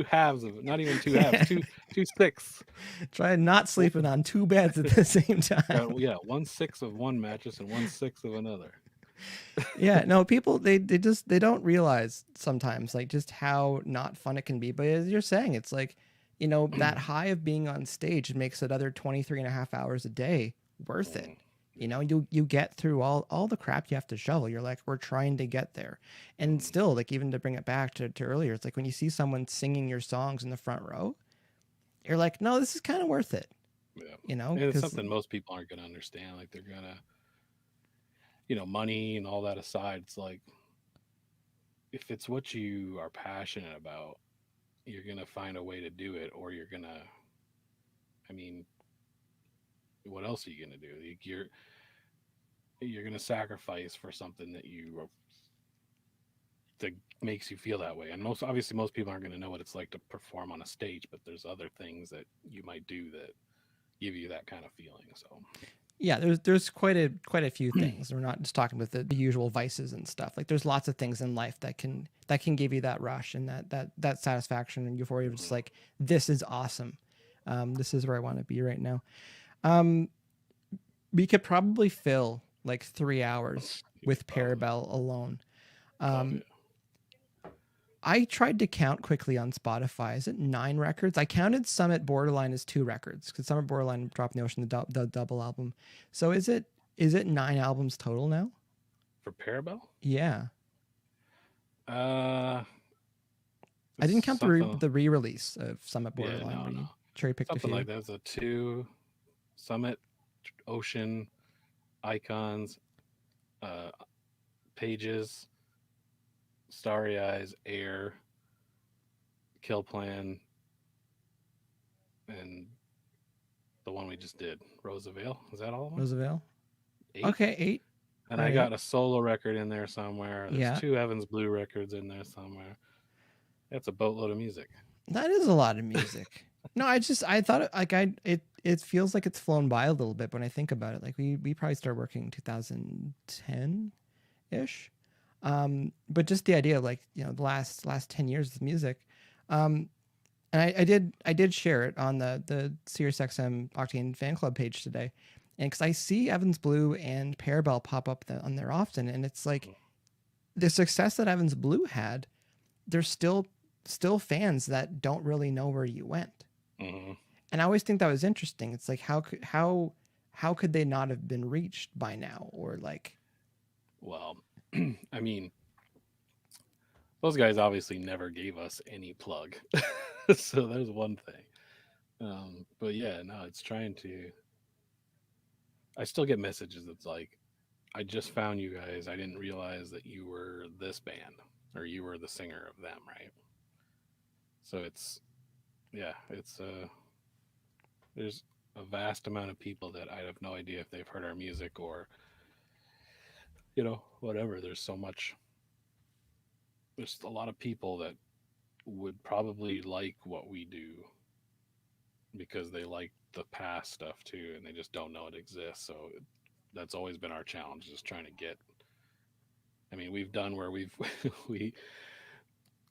halves of it, not even 2 halves, two sixths. Try not sleeping on 2 beds at the same time. Yeah, 1/6 of one mattress and 1/6 of another. Yeah, no, people they don't realize sometimes like just how not fun it can be. But as you're saying, it's like, that high of being on stage makes another 23.5 hours a day worth it. You get through all the crap you have to shovel. You're like, we're trying to get there. And still, like, even to bring it back to earlier, it's like when you see someone singing your songs in the front row, you're like, no, this is kind of worth it. Yeah. And it's something most people aren't going to understand. Like they're going to, money and all that aside, it's like, if it's what you are passionate about, you're going to find a way to do it, or you're going to, what else are you going to do? You're going to sacrifice for something that makes you feel that way. And most people aren't going to know what it's like to perform on a stage, but there's other things that you might do that give you that kind of feeling. So Yeah, there's quite a few things. We're not just talking about the usual vices and stuff. Like there's lots of things in life that can give you that rush and that satisfaction and euphoria of just like, this is awesome. This is where I want to be right now. We could probably fill like 3 hours with Parabelle alone. I tried to count quickly on Spotify. Is it 9 records? I counted Summit Borderline as 2 records because Summit Borderline dropped in the ocean, the double album. So is it 9 albums total now? For Parabelle? Yeah. I didn't count the re-release of Summit Borderline. No. Cherry picked something a few. Like that. So 2 Summit, Ocean, Icons, Pages, Starry Eyes, Air, Kill Plan, and the one we just did, Roosevelt. Is that all of them? Roosevelt. 8? Okay, 8. And I got a solo record in there somewhere. There's 2 Evans Blue records in there somewhere. That's a boatload of music. That is a lot of music. No, I thought it feels like it's flown by a little bit when I think about it. Like we probably started working in 2010-ish. But just the idea of like, the last 10 years of music. And I did share it on the SiriusXM Octane fan club page today. And cause I see Evans Blue and Parabelle pop up on there often. And it's like the success that Evans Blue had, there's still fans that don't really know where you went. Mm-hmm. And I always think that was interesting. It's like, how could they not have been reached by now? Or like, well, I mean, those guys obviously never gave us any plug. So there's one thing. But yeah, no, it's trying to, I still get messages that's like, I just found you guys. I didn't realize that you were this band or you were the singer of them, right? So it's there's a vast amount of people that I have no idea if they've heard our music or, whatever. There's a lot of people that would probably like what we do because they like the past stuff too, and they just don't know it exists. So that's always been our challenge, is trying to get, I mean, we've done where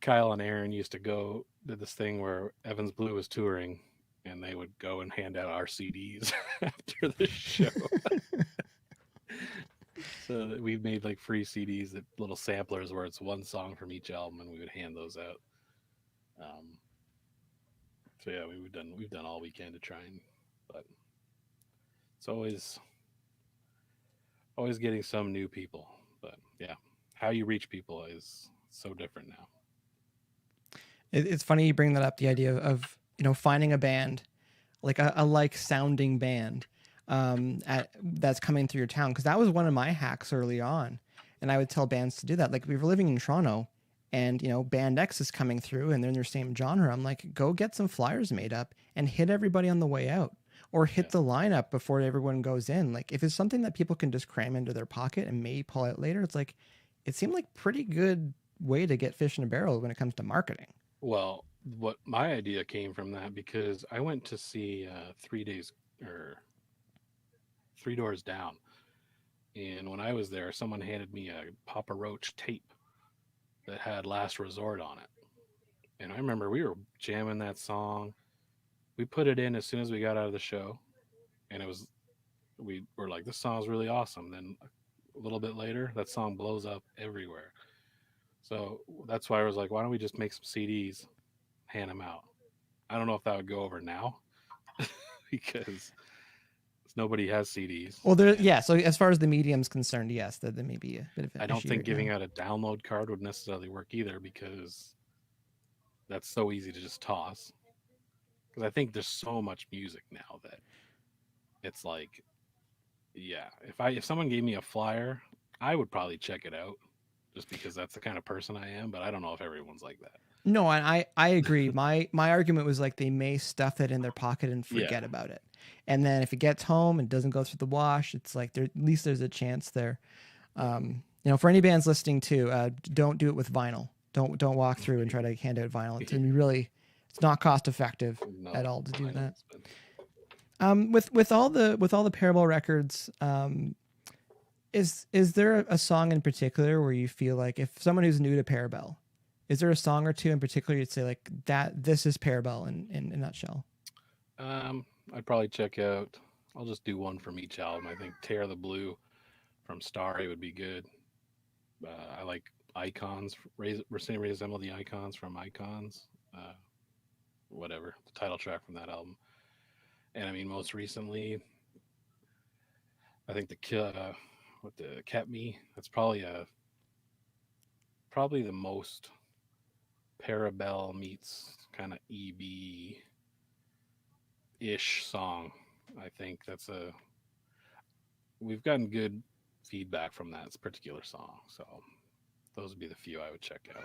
Kyle and Aaron used to did this thing where Evans Blue was touring and they would go and hand out our CDs after the show. So we've made like free CDs, that little samplers where it's one song from each album, and we would hand those out. So yeah, we've done all we can to try but it's always getting some new people. But yeah, how you reach people is so different now. It's funny you bring that up, the idea of finding a band, like a like sounding band that's coming through your town, because that was one of my hacks early on, and I would tell bands to do that. Like we were living in Toronto, and band X is coming through and they're in their same genre. I'm like, go get some flyers made up and hit everybody on the way out, or hit the lineup before everyone goes in. Like if it's something that people can just cram into their pocket and may pull out later, it's like, it seemed like pretty good way to get fish in a barrel when it comes to marketing. Well, what my idea came from that, because I went to see 3 Doors Down, and when I was there, someone handed me a Papa Roach tape that had Last Resort on it, and I remember we were jamming that song. We put it in as soon as we got out of the show, and we were like, this song's really awesome. Then a little bit later, that song blows up everywhere. So that's why I was like, why don't we just make some CDs, hand them out? I don't know if that would go over now because nobody has CDs. Well, so as far as the medium's concerned, yes, that may be a bit of an I don't issue think right giving now. out a download card would necessarily work either, because that's so easy to just toss. Because I think there's so much music now that it's like, yeah, if someone gave me a flyer, I would probably check it out, just because that's the kind of person I am. But I don't know if everyone's like that. No, I agree. My argument was like, they may stuff it in their pocket and forget about it, and then if it gets home and doesn't go through the wash, it's like at least there's a chance there. For any bands listening too, don't do it with vinyl. Don't walk through and try to hand out vinyl. It's not cost effective at all to do that. With all the Parabelle records, is there a song in particular where you feel like if someone who's new to Parabelle, is there a song or two in particular you'd say like that this is Parabelle in a nutshell? I'd probably check out. I'll just do one from each album. I think "Tear the Blue" from Starry would be good. I like "Icons." Resemble the Icons from Icons. Whatever the title track from that album. And I mean, most recently, I think the Kept Me. That's probably the most Parabelle meets kind of EB ish song. I think we've gotten good feedback from that particular song. So those would be the few I would check out.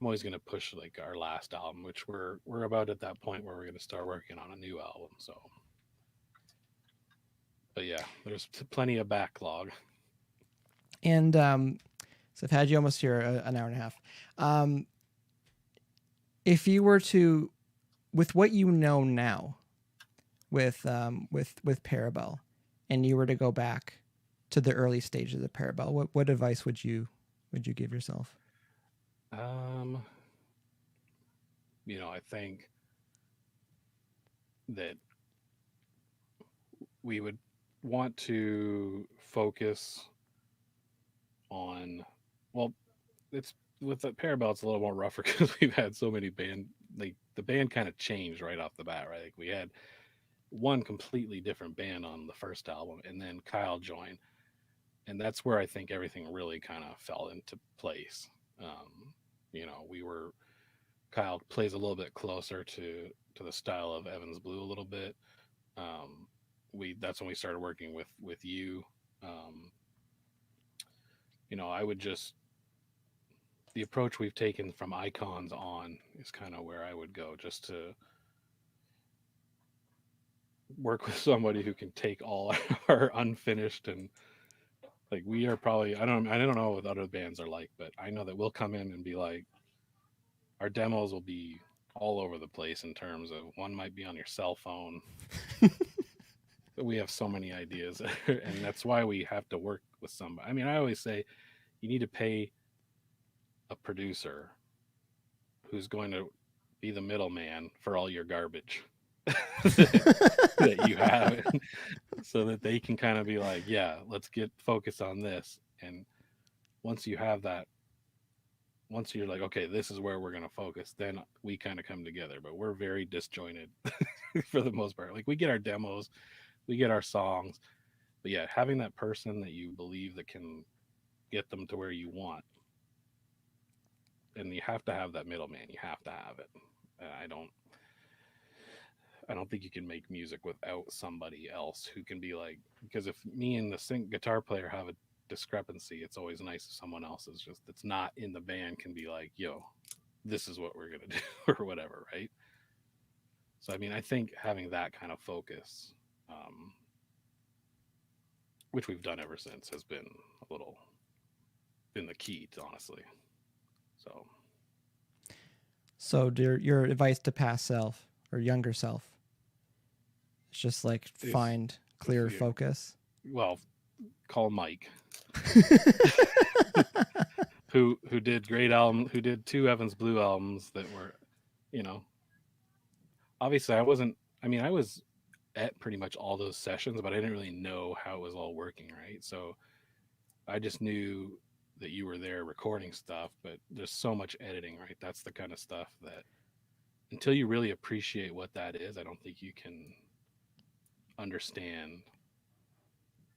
I'm always going to push like our last album, which we're about at that point where we're going to start working on a new album. So, but yeah, there's plenty of backlog. And so I've had you almost here an hour and a half. If you were to, with what you know now, with Parabelle, and you were to go back to the early stages of Parabelle, what advice would you give yourself? I think that we would want to focus on, well, it's with the Parabelle, it's a little more rougher because we've had so many the band kind of changed right off the bat, right? Like we had one completely different band on the first album, and then Kyle joined, and that's where I think everything really kind of fell into place. Kyle plays a little bit closer to the style of Evans Blue a little bit. That's when we started working with you. I would just, the approach we've taken from Icons on is kind of where I would go, just to work with somebody who can take all our unfinished, and like we are probably, I don't know what other bands are like, but I know that we'll come in and be like, our demos will be all over the place in terms of one might be on your cell phone. We have so many ideas, and that's why we have to work with somebody. I mean, I always say you need to pay a producer who's going to be the middleman for all your garbage that you have, so that they can kind of be like, yeah, let's get focused on this. And once you have that, once you're like, okay, this is where we're going to focus, then we kind of come together. But we're very disjointed for the most part. Like we get our demos, we get our songs, but yeah, having that person that you believe that can get them to where you want, and you have to have that middleman. You have to have it. I don't think you can make music without somebody else who can be like, because if me and the guitar player have a discrepancy, it's always nice if someone else is just, that's not in the band, can be like, yo, this is what we're going to do or whatever. Right. So, I mean, I think having that kind of focus, which we've done ever since, has been the key to, honestly. So your advice to past self or younger self, it's just like find clear focus. Well, call Mike, who did great album, who did 2 Evans Blue albums that were, obviously I was at pretty much all those sessions, but I didn't really know how it was all working, right? So I just knew that you were there recording stuff, but there's so much editing, right? That's the kind of stuff that until you really appreciate what that is, I don't think you can understand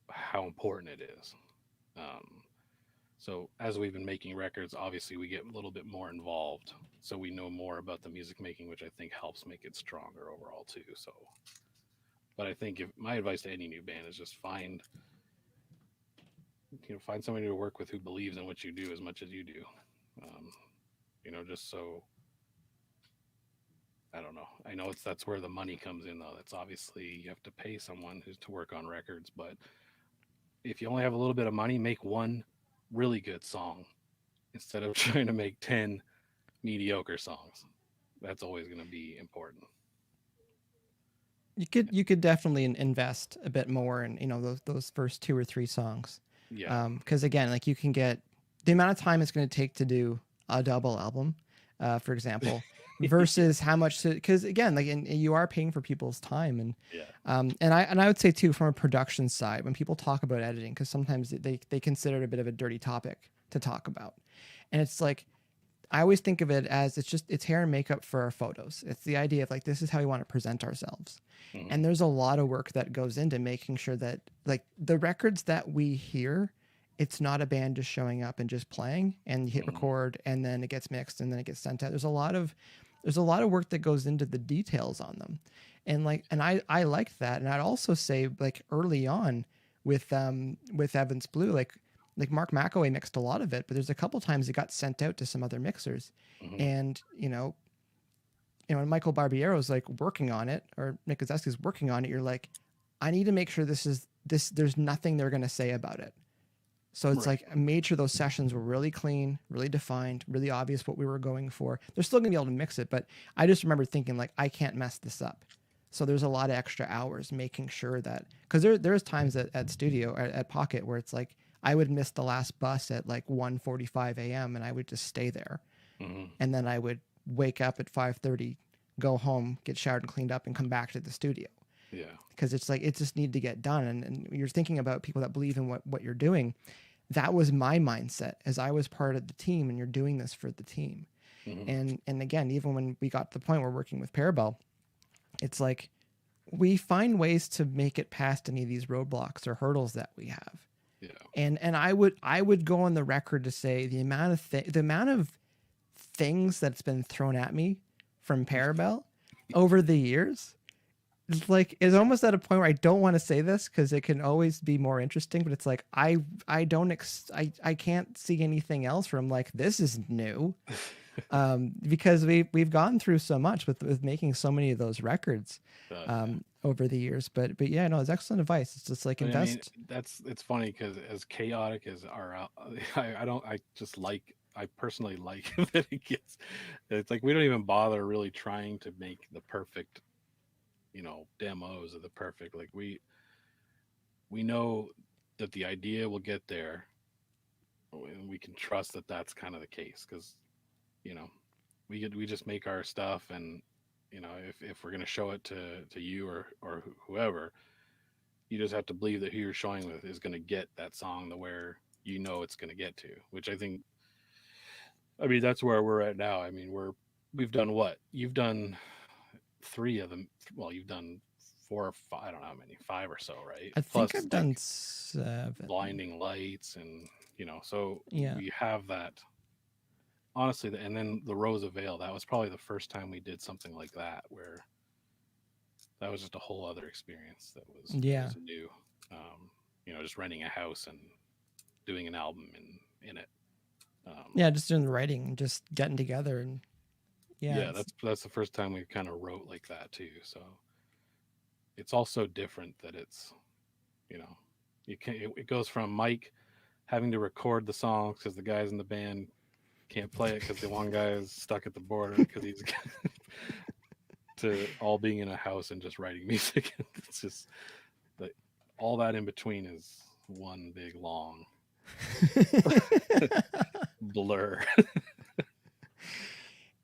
how important it is. So as we've been making records, obviously we get a little bit more involved, so we know more about the music making, which I think helps make it stronger overall too. So, but I think my advice to any new band is just find somebody to work with who believes in what you do as much as you do. Just so, I don't know. I know that's where the money comes in, though. That's obviously, you have to pay someone who's to work on records, but if you only have a little bit of money, make one really good song instead of trying to make 10 mediocre songs. That's always going to be important. you could definitely invest a bit more in those first 2 or 3 songs. Yeah. Because again, like you can get the amount of time it's going to take to do a double album, for example, versus how much to, because again, like and you are paying for people's time. And Yeah. and I would say too, from a production side, when people talk about editing, because sometimes they consider it a bit of a dirty topic to talk about, and it's like I always think of it as it's hair and makeup for our photos. It's the idea of like this is how we want to present ourselves. Mhm. And there's a lot of work that goes into making sure that like the records that we hear, it's not a band just showing up and just playing and you hit Mhm. record and then it gets mixed and then it gets sent out. There's a lot of work that goes into the details on them. And like and I like that. And I'd also say like early on with Evans Blue, like Mark McAway mixed a lot of it, but there's a couple times it got sent out to some other mixers. Mhm. And when Michael Barbiero's like working on it or Nick Gazesky's working on it, you're like, I need to make sure there's nothing they're going to say about it. So it's Right. like I made sure those sessions were really clean, really defined, really obvious what we were going for. They're still going to be able to mix it, but I just remember thinking like, I can't mess this up. So there's a lot of extra hours making sure that, because there's times at studio at Pocket where it's like I would miss the last bus at like 1:45 a.m. and I would just stay there, Mhm. and then I would wake up at 5:30, go home, get showered and cleaned up, and come back to the studio Yeah. because it's like it just need to get done. And you're thinking about people that believe in what you're doing. That was my mindset as I was part of the team, and you're doing this for the team. Mhm. And again, even when we got to the point where we're working with Parabelle, it's like we find ways to make it past any of these roadblocks or hurdles that we have. Yeah. And I would go on the record to say the amount of things that's been thrown at me from Parabelle over the years, it's almost at a point where I don't want to say this because it can always be more interesting, but it's like I can't see anything else from like this is new. Because we've gone through so much with making so many of those records Yeah. over the years. But yeah, no, it's excellent advice. It's just like But I mean, invest. it's funny because as chaotic as our, I personally like that it gets. It's like we don't even bother really trying to make the perfect, demos of the perfect. Like we know that the idea will get there, and we can trust that that's kind of the case because you know we just make our stuff, and if we're gonna show it to you or whoever, you just have to believe that who you're showing with is going to get that song to where it's going to get to, which I mean that's where we're at now. I mean we've done what you've done, three of them. Well, you've done four or five, I don't know how many, five or so, right? I Plus think I've like done 7. blinding lights, and so Yeah, we have that, honestly. And then the Rose of Vale, that was probably the first time we did something like that, where that was just a whole other experience that yeah, was new. Just renting a house and doing an album in it. Um, yeah. Just doing the writing, and just getting together, and yeah, yeah, that's the first time we kind of wrote like that too. So it's also different that it's you know it goes from Mike having to record the songs because the guys in the band can't play it because the one guy is stuck at the border because he's to all being in a house and just writing music. It's just like all that in between is one big long blur.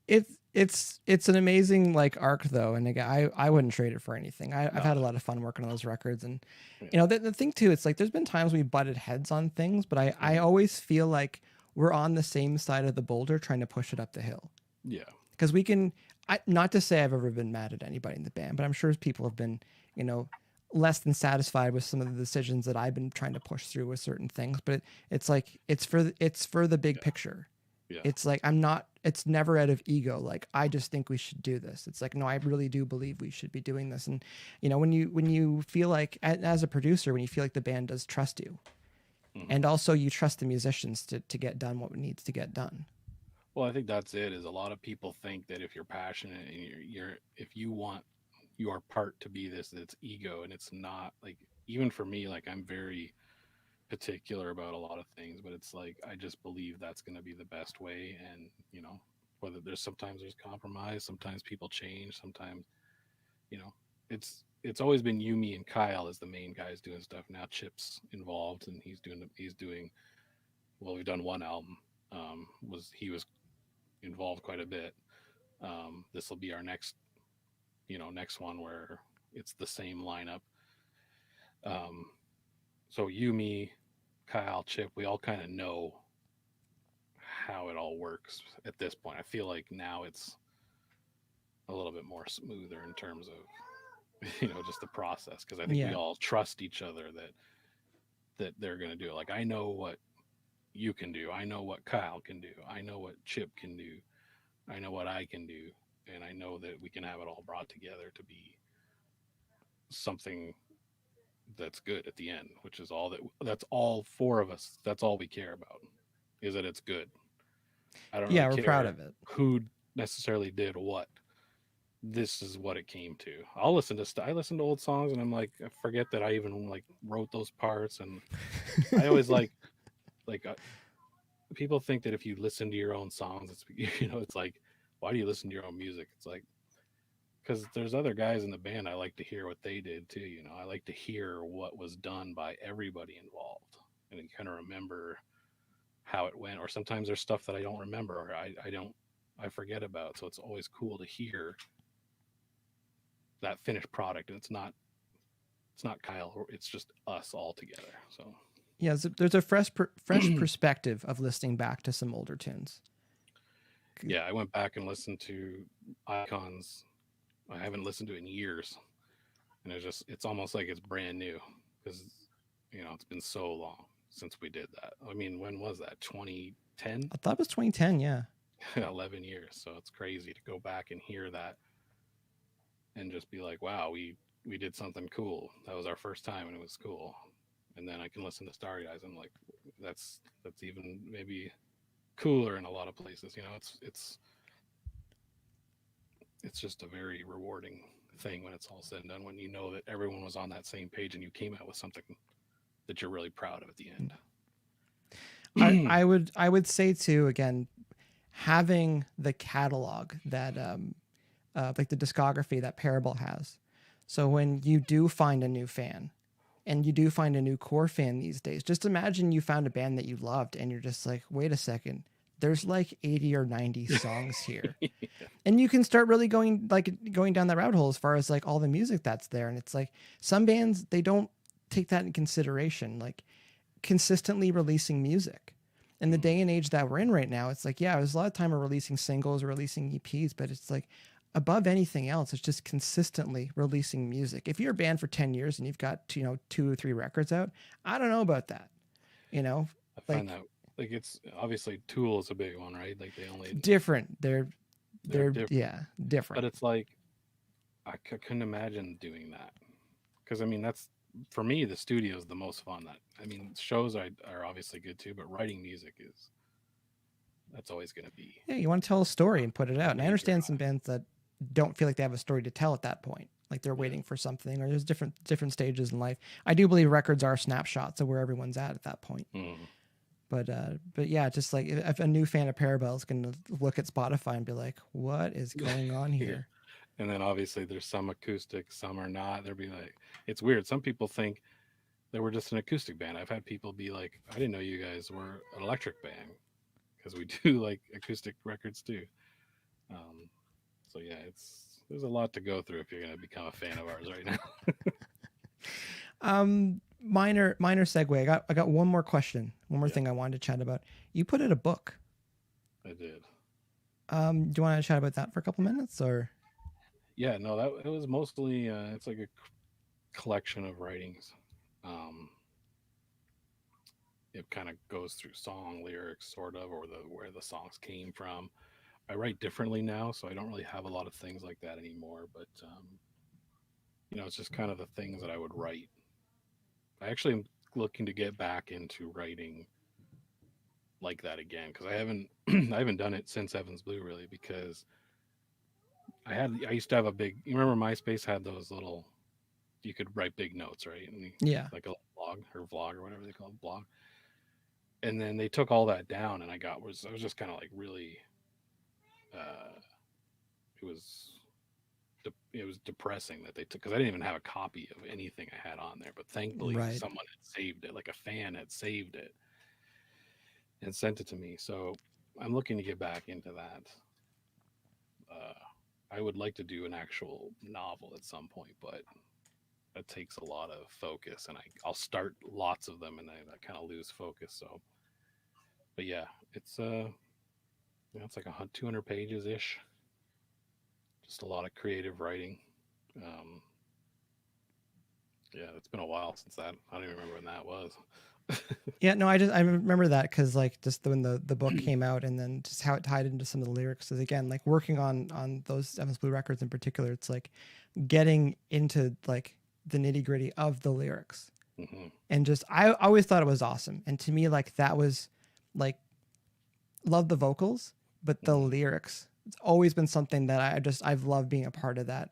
it's an amazing like arc though, and again, I wouldn't trade it for anything. I've No, had a lot of fun working on those records, and yeah. the thing too, it's like there's been times we butted heads on things, but I always feel like we're on the same side of the boulder trying to push it up the hill. Yeah. Because we can, not to say I've ever been mad at anybody in the band, but I'm sure people have been, less than satisfied with some of the decisions that I've been trying to push through with certain things. But it's like it's for the big Yeah. picture. Yeah. It's like it's never out of ego. Like I just think we should do this. It's like no, I really do believe we should be doing this. And when you feel like as a producer, when you feel like the band does trust you, and also you trust the musicians to get done what needs to get done. Well, I think that's it. Is a lot of people think that if you're passionate and if you want your part to be this, it's ego, and it's not. Like even for me, like I'm very particular about a lot of things, but it's like I just believe that's going to be the best way. And whether sometimes there's compromise, sometimes people change, sometimes you know it's it's always been you, me, and Kyle as the main guys doing stuff. Now Chip's involved, and he's doing. Well, we've done one album. He was involved quite a bit. This will be our next one where it's the same lineup. So you, me, Kyle, Chip, we all kind of know how it all works at this point. I feel like now it's a little bit more smoother in terms of just the process, because I think we all trust each other that they're going to do it. Like, I know what you can do, I know what Kyle can do, I know what Chip can do, I know what I can do, and I know that we can have it all brought together to be something that's good at the end, which is that's all four of us, that's all we care about, is that it's good. I don't really we're proud of it. Who necessarily did what. This is what it came to. I listen to old songs, and I'm like, I forget that I even like wrote those parts. And I always people think that if you listen to your own songs, it's it's like, why do you listen to your own music? It's like, because there's other guys in the band, I like to hear what they did too. I like to hear what was done by everybody involved, and kind of remember how it went. Or sometimes there's stuff that I don't remember, or I forget about. So it's always cool to hear that finished product, and it's not Kyle, it's just us all together. So there's a fresh perspective of listening back to some older tunes. Yeah, I went back and listened to Icons. I haven't listened to it in years, and it's almost like it's brand new, because it's been so long since we did that. I mean, when was that? 2010? I thought it was 2010. Yeah. 11 years. So it's crazy to go back and hear that and just be like, wow, we did something cool. That was our first time, and it was cool. And then I can listen to Starry Eyes. I'm like, that's even maybe cooler in a lot of places. It's just a very rewarding thing when it's all said and done, when you know that everyone was on that same page and you came out with something that you're really proud of at the end. I would say too, again, having the catalog that like the discography that Parabelle has. So when you do find a new fan, and you do find a new core fan these days, just imagine you found a band that you loved and you're just like, wait a second, there's like 80 or 90 songs here. Yeah. And you can start really going down that rabbit hole as far as like all the music that's there. And it's like some bands, they don't take that in consideration, like consistently releasing music. In the day and age that we're in right now, it's like, there's a lot of time of releasing singles or releasing EPs, but it's like above anything else, it's just consistently releasing music. If you're a band for 10 years and you've got 2 or 3 records out, I don't know about that. I find that like, it's obviously Tool is a big one, right? Like they only different. They're different. Yeah, different. But it's like, I couldn't imagine doing that, because I mean, that's, for me, the studio is the most fun. Shows are obviously good too, but writing music that's always going to be. Yeah, you want to tell a story and put it out. And I understand some bands that don't feel like they have a story to tell at that point, like they're waiting for something, or there's different stages in life. I do believe records are snapshots of where everyone's at that point. But yeah, just like if a new fan of Parabelle is going to look at Spotify and be like, what is going on here? And then obviously there's some acoustic, some are not. They'll be like, it's weird. Some people think that we're just an acoustic band. I've had people be like, I didn't know you guys were an electric band, because we do like acoustic records too. So yeah, there's a lot to go through if you're going to become a fan of ours right now. Minor segue. I got one more question. One more thing I wanted to chat about. You put out a book. I did. Do you want to chat about that for a couple minutes, or? Yeah, no, it was mostly it's like a collection of writings. It kind of goes through song lyrics, sort of, or where the songs came from. I write differently now, so I don't really have a lot of things like that anymore. But it's just kind of the things that I would write. I actually am looking to get back into writing like that again, because I haven't done it since Evans Blue, really, because I used to have you remember MySpace had those little, you could write big notes, right? And like a blog or vlog or whatever they call it, blog. And then they took all that down, and I was just kind of like really, it was depressing that they took, because I didn't even have a copy of anything I had on there. But thankfully, Right. someone had saved it, like a fan had saved it and sent it to me. So I'm looking to get back into that. I would like to do an actual novel at some point, but that takes a lot of focus, and I'll start lots of them, and I kind of lose focus. So, but yeah, it's it's like 200 pages ish. Just a lot of creative writing. Yeah, it's been a while since that. I don't even remember when that was. Yeah, no, I remember that because like just when the book came out, and then just how it tied into some of the lyrics. Because again, like working on those Evans Blue records in particular, it's like getting into like the nitty gritty of the lyrics, and just I always thought it was awesome. And to me, like that was like love the vocals, but the lyrics. It's always been something that I've loved being a part of that.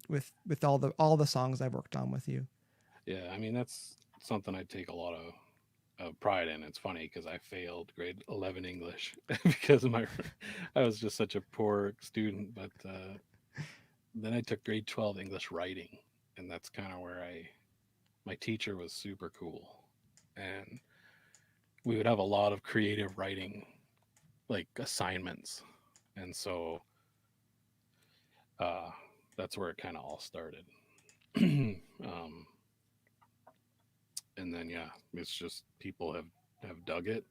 With all the songs I've worked on with you. Yeah, I mean that's something I take a lot of pride in. It's funny because I failed grade 11 English because I was just such a poor student. But then I took grade 12 English writing, and that's kind of where my teacher was super cool, and we would have a lot of creative writing like assignments, and so that's where it kind of all started. And then yeah, it's just people have dug it.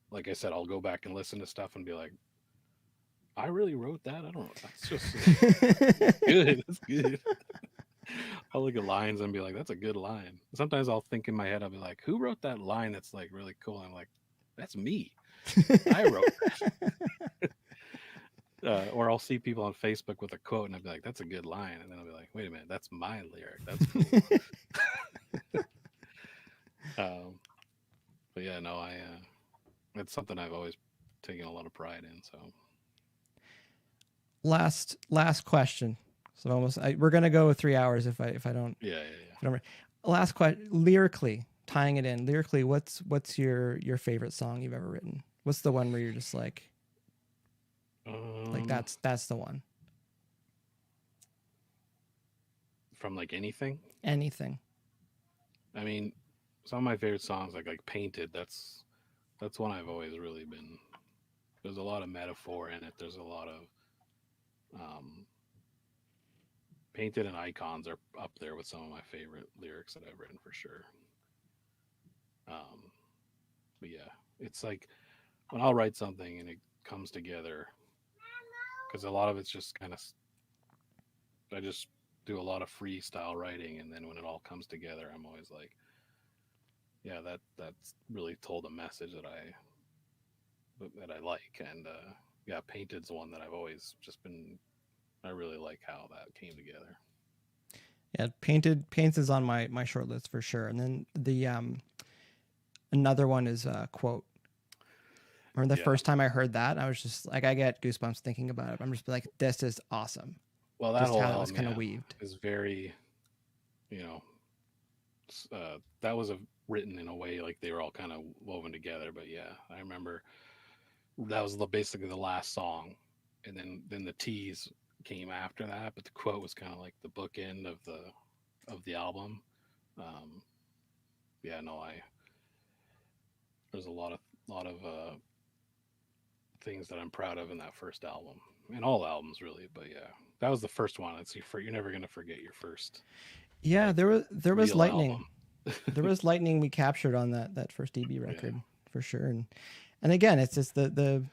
Like I said, I'll go back and listen to stuff and be like, I really wrote that. I don't know. That's just good. That's good. I'll look at lines and be like, that's a good line. Sometimes I'll think in my head, I'll be like, who wrote that line that's like really cool? And I'm like, that's me. I wrote that. Or I'll see people on Facebook with a quote and I'll be like, that's a good line. And then I'll be like, wait a minute, that's my lyric. That's cool. But yeah, no, it's something I've always taken a lot of pride in. So last question. So almost we're gonna go 3 hours if I don't. Yeah. If I don't, last question. Lyrically, tying it in. Lyrically, what's your favorite song you've ever written? What's the one where you're just like that's the one. From like anything. Anything. I mean, some of my favorite songs like Painted. That's one I've always really been. There's a lot of metaphor in it. There's a lot of Painted and Icons are up there with some of my favorite lyrics that I've written for sure. But yeah, it's like when I'll write something and it comes together, because a lot of it's just kind of, I just do a lot of freestyle writing, and then when it all comes together, I'm always like, yeah, that's really told a message that I like. And yeah, Painted's one that I've always just been, I really like how that came together. Yeah, Painted is on my short list for sure. And then the another one is Quote. Remember the first time I heard that, I was just like, I get goosebumps thinking about it. I'm just like, this is awesome. Well, that just whole how album was kind of weaved is very, that was written in a way like they were all kind of woven together. But yeah, I remember that was basically the last song, and then the tease came after that. But the Quote was kind of like the bookend of the album. Yeah, no, there's a lot of things that I'm proud of in that first album, and all albums really. But yeah, that was the first one. You're never gonna forget your first. Yeah, there was Lightning. There was Lightning we captured on that first EB record for sure. And again, it's just the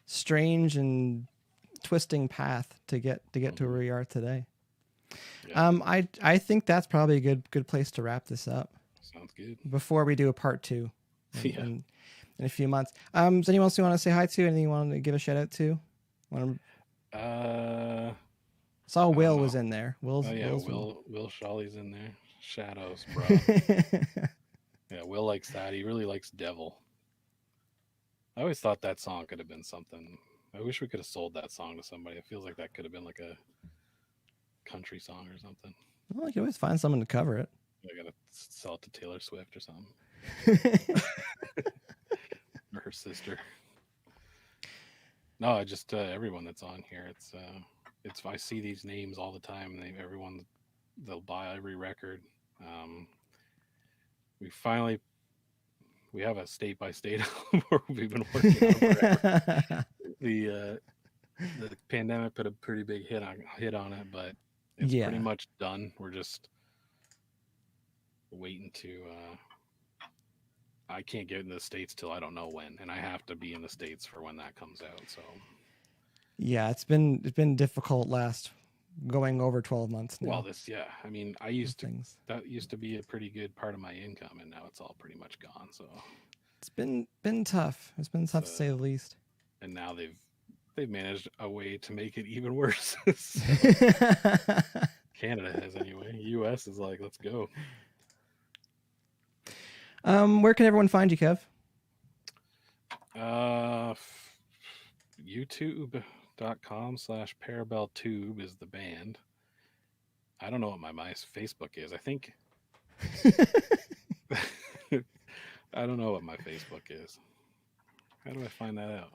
strange and twisting path to get to where we are today. Yeah. I think that's probably a good place to wrap this up. Sounds good. Before we do a part 2 in a few months. Does anyone else you want to say hi to? Anything you want to give a shout out to? Saw Will was in there. Will Shawley's in there. Shadows, bro. Yeah, Will likes that. He really likes Devil. I always thought that song could have been something. I wish we could have sold that song to somebody. It feels like that could have been like a country song or something. Well, you can always find someone to cover it. I gotta sell it to Taylor Swift or something. Or her sister. No, I just everyone that's on here. It's I see these names all the time. And they'll buy every record. We have a state by state where we've been working on forever. The pandemic put a pretty big hit on it, but it's pretty much done. We're just waiting to. I can't get in the States till I don't know when, and I have to be in the States for when that comes out. So. Yeah, it's been difficult going over 12 months now. Well, I mean, that used to be a pretty good part of my income, and now it's all pretty much gone. So it's been tough. It's been tough to say the least. And now they've managed a way to make it even worse. Canada has anyway. US is like, let's go. Where can everyone find you, Kev? YouTube.com/ParabelleTube is the band. I don't know what my Facebook is. I think I don't know what my Facebook is. How do I find that out?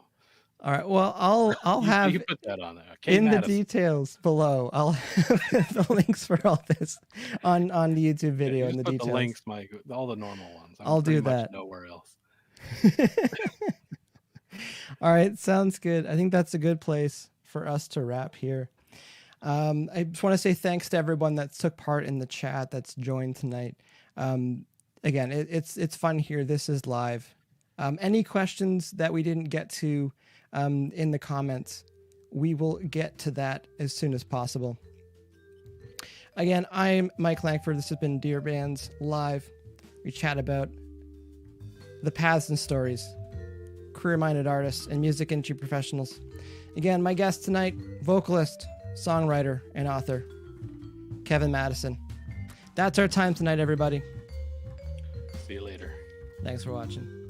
All right. Well, I'll have you put that on there. In the details below. I'll have the links for all this on the YouTube video and the details. The links, Mike, all the normal ones. I'll do that. Nowhere else. All right, sounds good. I think that's a good place for us to wrap here. I just want to say thanks to everyone that took part in the chat, that's joined tonight. Again, it's fun here. This is live. Any questions that we didn't get to in the comments, we will get to that as soon as possible. Again, I'm Mike Langford. This has been DearBands Live. We chat about the paths and stories, career-minded artists, and music industry professionals. Again, my guest tonight, vocalist, songwriter, and author, Kevin Matisyn. That's our time tonight, everybody. See you later. Thanks for watching.